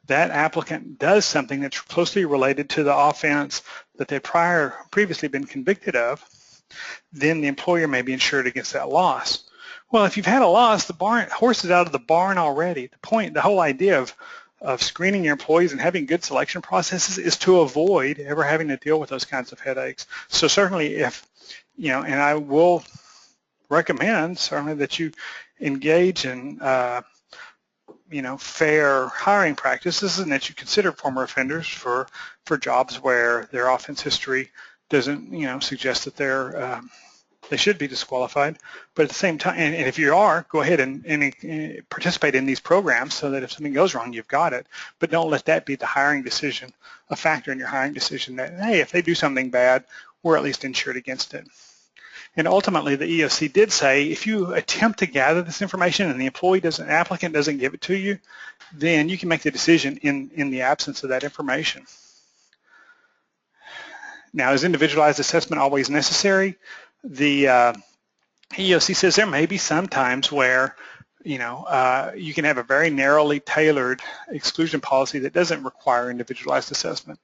that applicant does something that's closely related to the offense that they've previously been convicted of, then the employer may be insured against that loss. Well, if you've had a loss, the horse is out of the barn already. The whole idea of screening your employees and having good selection processes is to avoid ever having to deal with those kinds of headaches. So certainly if, and I will recommend certainly that you engage in fair hiring practices, and that you consider former offenders for jobs where their offense history doesn't suggest that they should be disqualified. But at the same time, and if you are, go ahead and participate in these programs so that if something goes wrong, you've got it. But don't let that be the hiring decision, a factor in your hiring decision that, hey, if they do something bad, we're at least insured against it. And ultimately, the EEOC did say if you attempt to gather this information and the applicant doesn't give it to you, then you can make the decision in the absence of that information. Now, is individualized assessment always necessary? The EEOC says there may be some times where you can have a very narrowly tailored exclusion policy that doesn't require individualized assessment.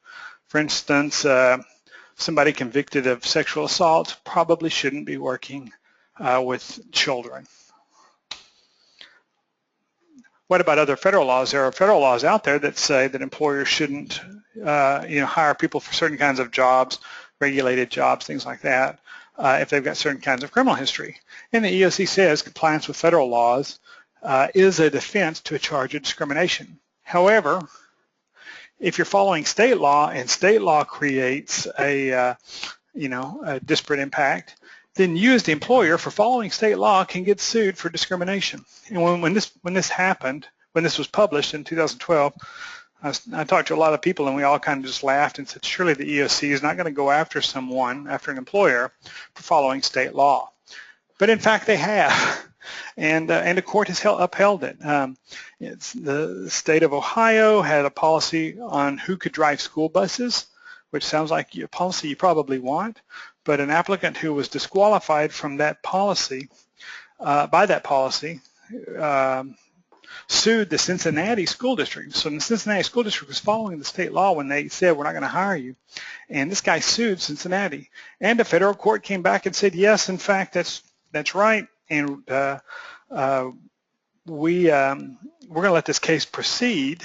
For instance, somebody convicted of sexual assault probably shouldn't be working with children. What about other federal laws? There are federal laws out there that say that employers shouldn't hire people for certain kinds of jobs, regulated jobs, things like that, if they've got certain kinds of criminal history. And the EEOC says compliance with federal laws is a defense to a charge of discrimination. However, if you're following state law and state law creates a disparate impact, then you as the employer for following state law can get sued for discrimination. And when this happened, when this was published in 2012, I talked to a lot of people and we all kind of just laughed and said, surely the EEOC is not going to go after an employer for following state law. But in fact, they have. And the court has upheld it. The state of Ohio had a policy on who could drive school buses, which sounds like a policy you probably want, but an applicant who was disqualified from that policy, sued the Cincinnati school district. So the Cincinnati school district was following the state law when they said, we're not going to hire you. And this guy sued Cincinnati. And the federal court came back and said, yes, in fact, that's right. And we're going to let this case proceed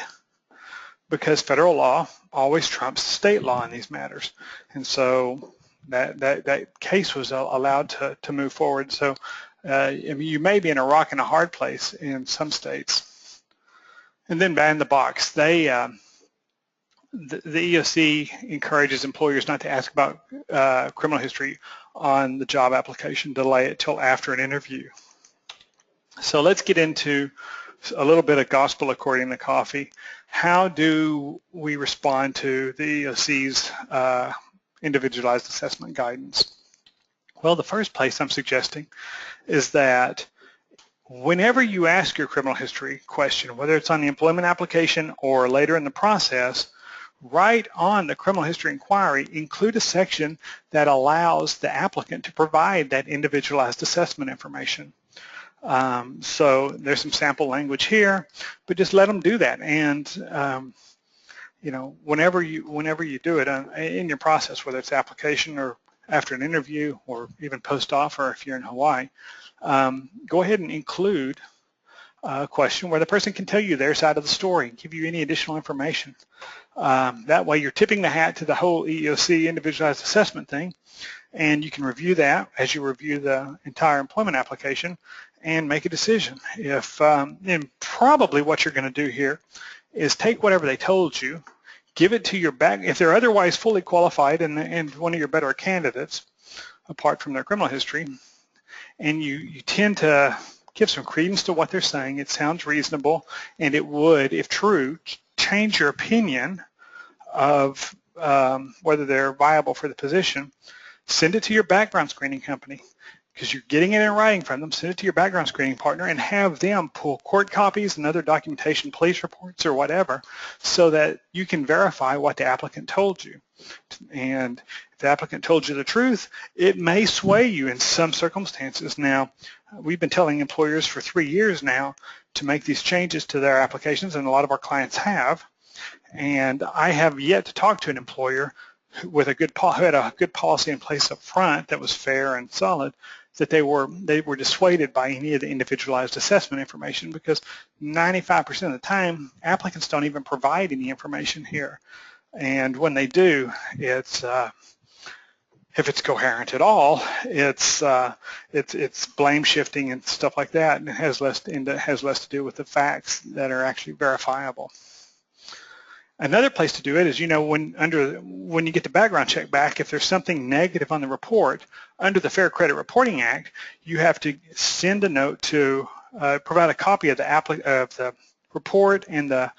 because federal law always trumps state law in these matters. And so that case was allowed to move forward. So you may be in a rock and a hard place in some states. And then ban the box. The EEOC encourages employers not to ask about criminal history on the job application, delay it till after an interview. So let's get into a little bit of gospel according to Coffey. How do we respond to the EEOC's individualized assessment guidance? Well, the first place I'm suggesting is that whenever you ask your criminal history question, whether it's on the employment application or later in the process, right on the criminal history inquiry, include a section that allows the applicant to provide that individualized assessment information. So there's some sample language here, but just let them do that. And whenever you do it in your process, whether it's application or after an interview or even post-offer if you're in Hawaii, go ahead and include a question where the person can tell you their side of the story, give you any additional information. That way you're tipping the hat to the whole EEOC individualized assessment thing, and you can review that as you review the entire employment application and make a decision. And probably what you're going to do here is take whatever they told you, give it to your back, if they're otherwise fully qualified and one of your better candidates, apart from their criminal history, and you tend to give some credence to what they're saying. It sounds reasonable, and it would, if true, change your opinion of whether they're viable for the position. Send it to your background screening company, because you're getting it in writing from them. Send it to your background screening partner and have them pull court copies and other documentation, police reports or whatever, so that you can verify what the applicant told you. And if the applicant told you the truth, it may sway you in some circumstances. Now, we've been telling employers for 3 years now to make these changes to their applications, and a lot of our clients have. And I have yet to talk to an employer with who had a good policy in place up front that was fair and solid, that they were dissuaded by any of the individualized assessment information, because 95% of the time applicants don't even provide any information here. And when they do, it's if it's coherent at all, it's blame shifting and stuff like that, and it has less to do with the facts that are actually verifiable. Another place to do it is, when you get the background check back, if there's something negative on the report, under the Fair Credit Reporting Act, you have to send a note to provide a copy of the report and the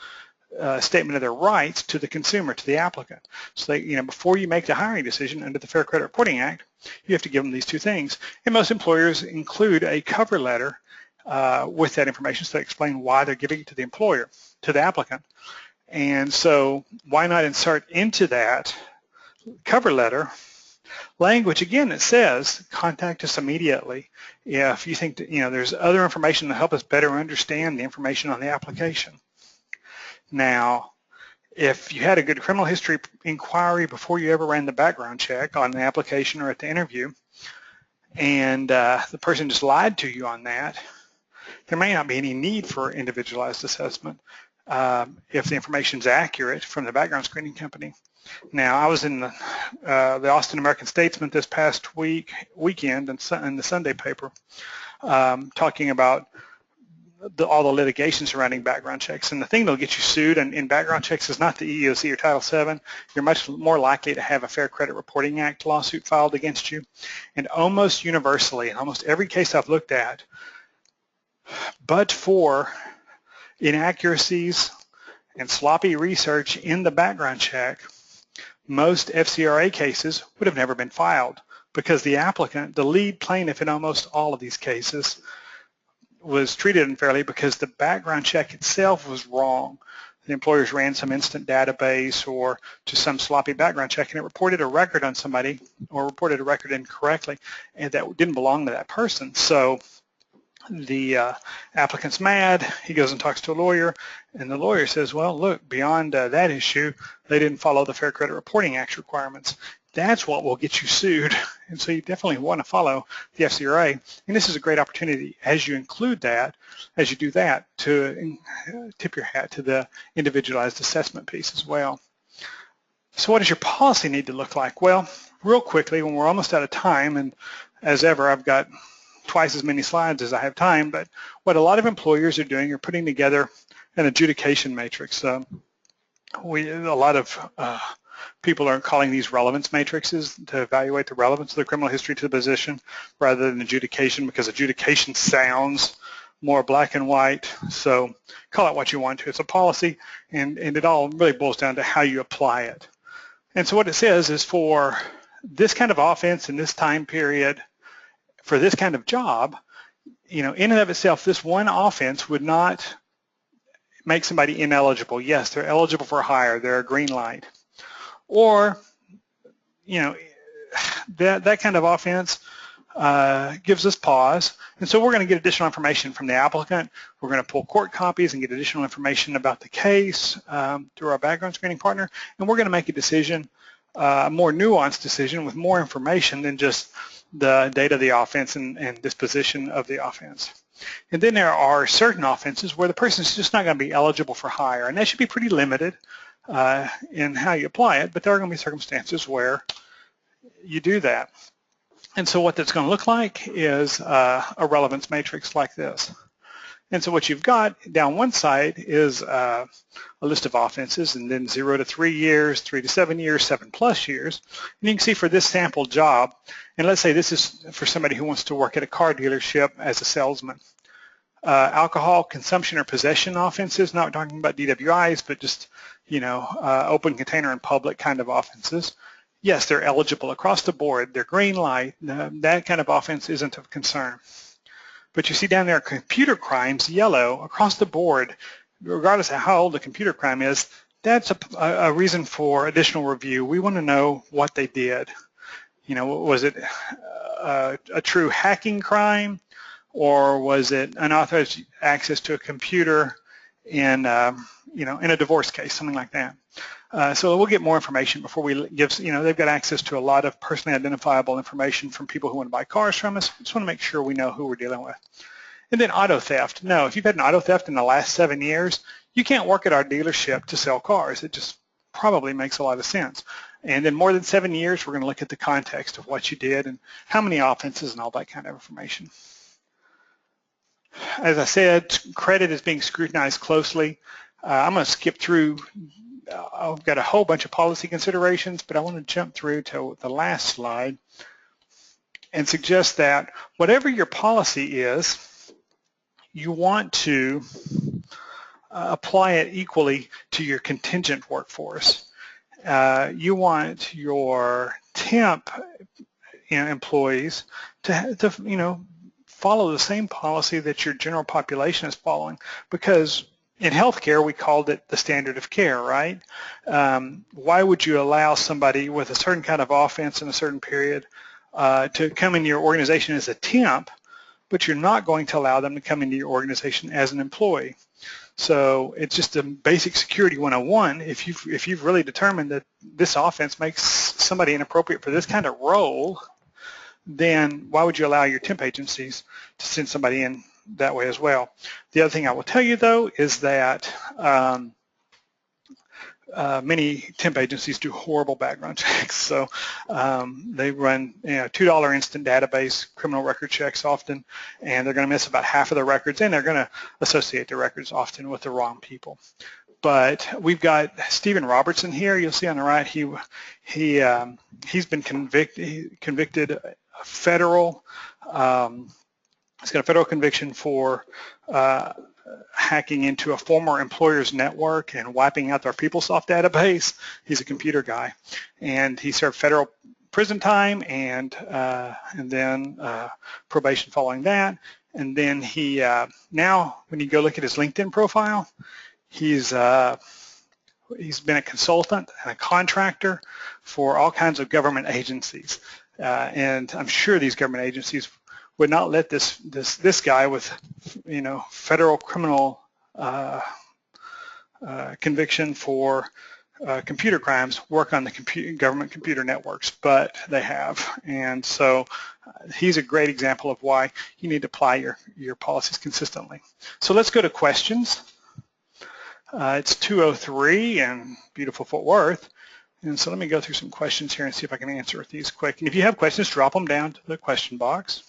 statement of their rights to the consumer, to the applicant. So before you make the hiring decision under the Fair Credit Reporting Act, you have to give them these two things. And most employers include a cover letter with that information, so they explain why they're giving it to the applicant. And so why not insert into that cover letter language, again, that says, contact us immediately if you think that, there's other information to help us better understand the information on the application. Now, if you had a good criminal history inquiry before you ever ran the background check on the application or at the interview, and the person just lied to you on that, there may not be any need for individualized assessment if the information is accurate from the background screening company. Now, I was in the Austin American-Statesman this past weekend in the Sunday paper talking about all the litigation surrounding background checks. And the thing that'll get you sued in background checks is not the EEOC or Title VII. You're much more likely to have a Fair Credit Reporting Act lawsuit filed against you. And almost universally, in almost every case I've looked at, but for inaccuracies and sloppy research in the background check, most FCRA cases would have never been filed, because the applicant, the lead plaintiff in almost all of these cases, was treated unfairly because the background check itself was wrong. The employers ran some instant database or just some sloppy background check, and it reported a record on somebody or reported a record incorrectly, and that didn't belong to that person. So the applicant's mad. He goes and talks to a lawyer, and the lawyer says, well, look, beyond that issue, they didn't follow the Fair Credit Reporting Act requirements. That's what will get you sued. And so you definitely want to follow the FCRA. And this is a great opportunity, as you include that, as you do that, to tip your hat to the individualized assessment piece as well. So what does your policy need to look like? Well, real quickly, when we're almost out of time, and as ever, I've got twice as many slides as I have time, but what a lot of employers are doing are putting together an adjudication matrix. A lot of people are calling these relevance matrices to evaluate the relevance of the criminal history to the position rather than adjudication, because adjudication sounds more black and white. So call it what you want to. It's a policy, and it all really boils down to how you apply it. And so what it says is, for this kind of offense in this time period, for this kind of job, in and of itself, this one offense would not make somebody ineligible. Yes, they're eligible for hire. They're a green light. Or, that kind of offense gives us pause. And so we're going to get additional information from the applicant. We're going to pull court copies and get additional information about the case through our background screening partner. And we're going to make a decision, a more nuanced decision with more information than just the date of the offense and disposition of the offense. And then there are certain offenses where the person is just not going to be eligible for hire, and that should be pretty limited in how you apply it, but there are going to be circumstances where you do that. And so what that's going to look like is a relevance matrix like this. And so what you've got down one side is a list of offenses, and then 0 to 3 years, 3 to 7 years, 7+ years. And you can see for this sample job, and let's say this is for somebody who wants to work at a car dealership as a salesman. Alcohol consumption or possession offenses, not talking about DWIs, but just, open container in public kind of offenses. Yes, they're eligible across the board. They're green light. That kind of offense isn't of concern. But you see down there, computer crimes, yellow, across the board, regardless of how old the computer crime is, that's a reason for additional review. We want to know what they did. Was it a true hacking crime, or was it unauthorized access to a computer in a divorce case, something like that. So we'll get more information before we give, they've got access to a lot of personally identifiable information from people who want to buy cars from us. We just want to make sure we know who we're dealing with. And then auto theft. No, if you've had an auto theft in the last 7 years, you can't work at our dealership to sell cars. It just probably makes a lot of sense. And then more than 7 years, we're going to look at the context of what you did and how many offenses and all that kind of information. As I said, credit is being scrutinized closely. I'm going to skip through. I've got a whole bunch of policy considerations, but I want to jump through to the last slide and suggest that whatever your policy is, you want to apply it equally to your contingent workforce. You want your temp employees to follow the same policy that your general population is following, because in healthcare, we called it the standard of care, right? Why would you allow somebody with a certain kind of offense in a certain period to come into your organization as a temp, but you're not going to allow them to come into your organization as an employee? So it's just a basic security 101. If you've really determined that this offense makes somebody inappropriate for this kind of role, then why would you allow your temp agencies to send somebody in that way as well? The other thing I will tell you, though, is that many temp agencies do horrible background checks. So they run $2 instant database criminal record checks often, and they're going to miss about half of the records, and they're going to associate the records often with the wrong people. But we've got Stephen Robertson here. You'll see on the right, he's been convicted federal. He's got a federal conviction for hacking into a former employer's network and wiping out their PeopleSoft database. He's a computer guy, and he served federal prison time and then probation following that. And then he now, when you go look at his LinkedIn profile, he's been a consultant and a contractor for all kinds of government agencies. And I'm sure these government agencies would not let this guy with federal criminal conviction for computer crimes work on the government computer networks, but they have. And so he's a great example of why you need to apply your policies consistently. So let's go to questions. It's 2:03 in beautiful Fort Worth. And so let me go through some questions here and see if I can answer these quick. And if you have questions, drop them down to the question box.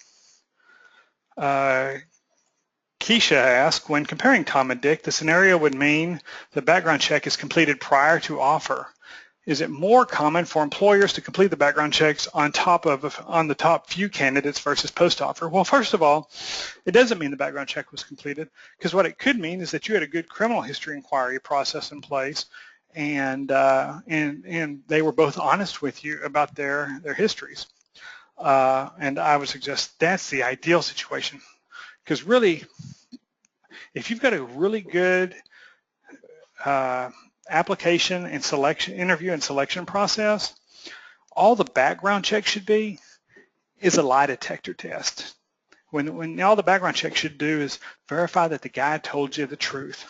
Keisha asked, when comparing Tom and Dick, the scenario would mean the background check is completed prior to offer. Is it more common for employers to complete the background checks on the top few candidates versus post-offer? Well, first of all, it doesn't mean the background check was completed, because what it could mean is that you had a good criminal history inquiry process in place, and they were both honest with you about their histories. And I would suggest that's the ideal situation, because really, if you've got a really good application and interview and selection process, all the background check should be is a lie detector test. When all the background check should do is verify that the guy told you the truth.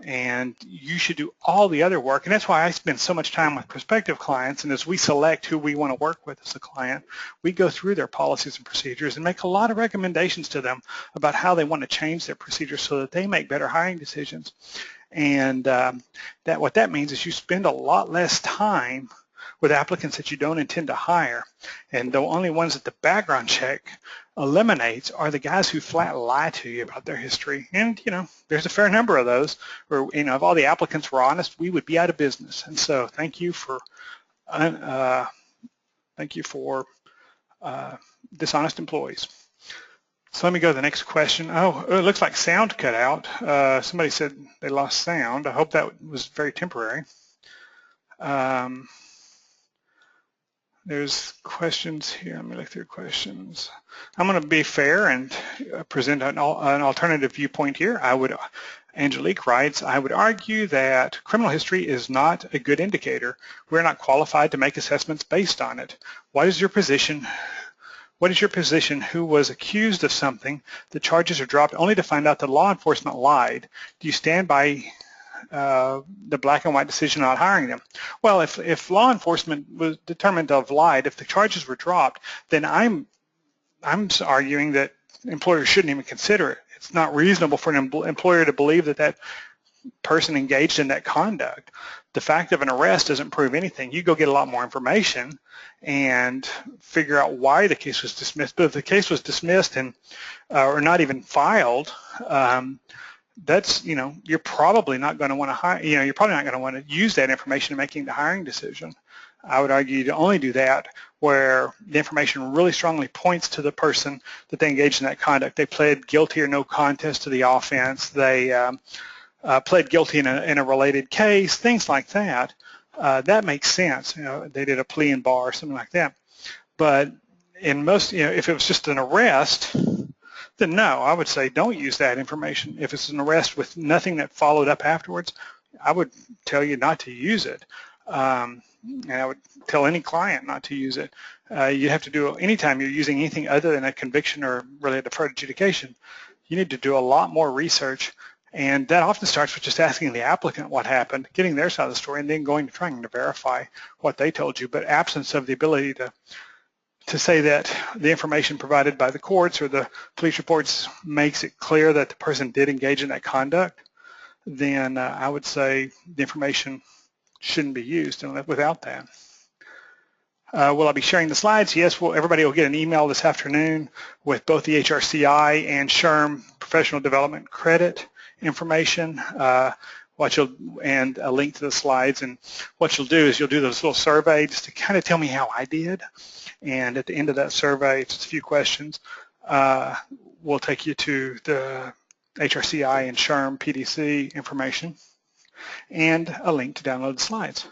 And you should do all the other work, and that's why I spend so much time with prospective clients. And as we select who we want to work with as a client, we go through their policies and procedures and make a lot of recommendations to them about how they want to change their procedures so that they make better hiring decisions. And what that means is you spend a lot less time with applicants that you don't intend to hire. And the only ones that the background check eliminates are the guys who flat lie to you about their history. And, you know, there's a fair number of those where, you know, if all the applicants were honest, we would be out of business. And so thank you for dishonest employees. So let me go to the next question. Oh, it looks like sound cut out. Somebody said they lost sound. I hope that was very temporary. There's questions here. Let me look through questions. I'm going to be fair and present an alternative viewpoint here. Angelique writes, I would argue that criminal history is not a good indicator. We're not qualified to make assessments based on it. What is your position? What is your position? Who was accused of something? The charges are dropped only to find out that law enforcement lied. Do you stand by the black and white decision not hiring them? Well, if law enforcement was determined to have lied, if the charges were dropped, then I'm arguing that employers shouldn't even consider it. It's not reasonable for an employer to believe that that person engaged in that conduct. The fact of an arrest doesn't prove anything. You go get a lot more information and figure out why the case was dismissed. But if the case was dismissed and or not even filed, that's, you know, you're probably not going to want to hire, you know, you're probably not going to want to use that information in making the hiring decision. I would argue to only do that where the information really strongly points to the person that they engaged in that conduct. They pled guilty or no contest to the offense. They pled guilty in a related case, things like that. That makes sense. You know, they did a plea in bar or something like that. But in most, you know, if it was just an arrest, then no, I would say don't use that information. If it's an arrest with nothing that followed up afterwards, I would tell you not to use it. And I would tell any client not to use it. You have to do, anytime you're using anything other than a conviction or really a deferred adjudication, you need to do a lot more research. And that often starts with just asking the applicant what happened, getting their side of the story, and then going to trying to verify what they told you. But absence of the ability to say that the information provided by the courts or the police reports makes it clear that the person did engage in that conduct, then I would say the information shouldn't be used without that. Will I be sharing the slides? Yes, everybody will get an email this afternoon with both the HRCI and SHRM professional development credit information, and a link to the slides. And what you'll do is you'll do those little surveys to kind of tell me how I did. And at the end of that survey, it's just a few questions, we'll take you to the HRCI and SHRM PDC information and a link to download the slides.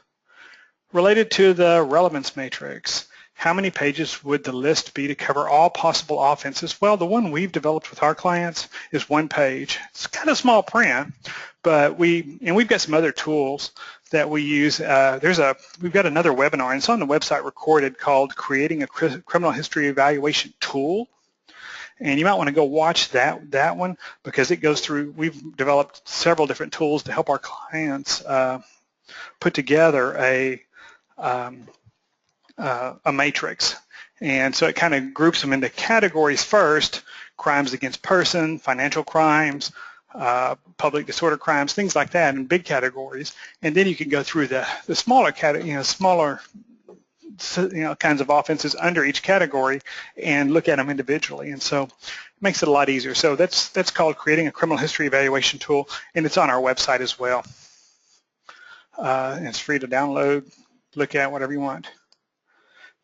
Related to the relevance matrix, how many pages would the list be to cover all possible offenses? Well, the one we've developed with our clients is 1 page. It's kind of small print, but we've got some other tools that we use. We've got another webinar, and it's on the website recorded, called Creating a Criminal History Evaluation Tool. And you might want to go watch that one, because it goes through, we've developed several different tools to help our clients put together a matrix. And so it kind of groups them into categories first: crimes against person, financial crimes, public disorder crimes, things like that, in big categories. And then you can go through the smaller smaller kinds of offenses under each category and look at them individually. And so it makes it a lot easier. So that's called Creating a Criminal History Evaluation Tool, and it's on our website as well. And it's free to download, look at, whatever you want.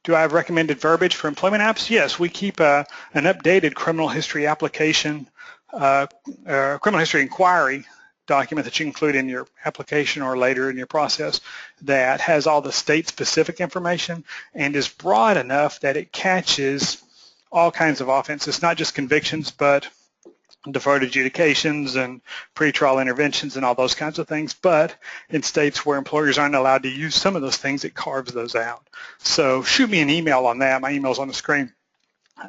Do I have recommended verbiage for employment apps? Yes, we keep an updated criminal history application, criminal history inquiry document that you include in your application or later in your process, that has all the state-specific information and is broad enough that it catches all kinds of offenses, not just convictions, but deferred adjudications and pretrial interventions and all those kinds of things. But in states where employers aren't allowed to use some of those things, it carves those out. So shoot me an email on that. My email's on the screen.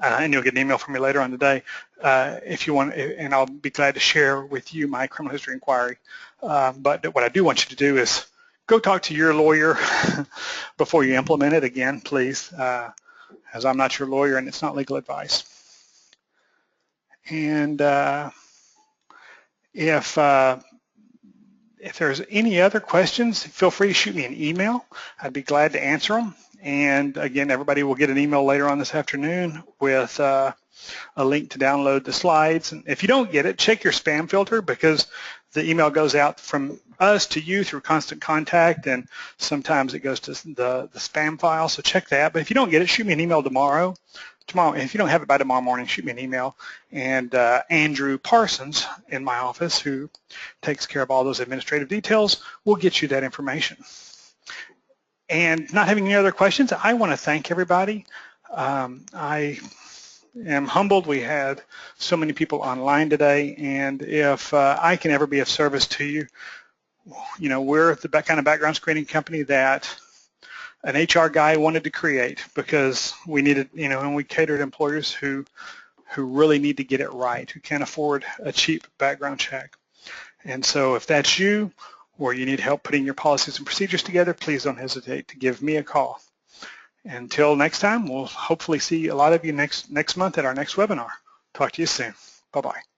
And you'll get an email from me later on today if you want, and I'll be glad to share with you my criminal history inquiry. But what I do want you to do is go talk to your lawyer before you implement it, again, please, as I'm not your lawyer and it's not legal advice. And if if there's any other questions, feel free to shoot me an email. I'd be glad to answer them. And again, everybody will get an email later on this afternoon with a link to download the slides. And if you don't get it, check your spam filter, because the email goes out from us to you through Constant Contact, and sometimes it goes to the spam file, so check that. But if you don't get it, shoot me an email tomorrow. If you don't have it by tomorrow morning, shoot me an email, and Andrew Parsons in my office, who takes care of all those administrative details, will get you that information. And not having any other questions, I want to thank everybody. I am humbled we had so many people online today, and if I can ever be of service to you, you know, we're the kind of background screening company that an HR guy wanted to create, because we needed, you know, and we catered employers who really need to get it right, who can't afford a cheap background check. And so if that's you, or you need help putting your policies and procedures together, please don't hesitate to give me a call. Until next time, we'll hopefully see a lot of you next month at our next webinar. Talk to you soon. Bye-bye.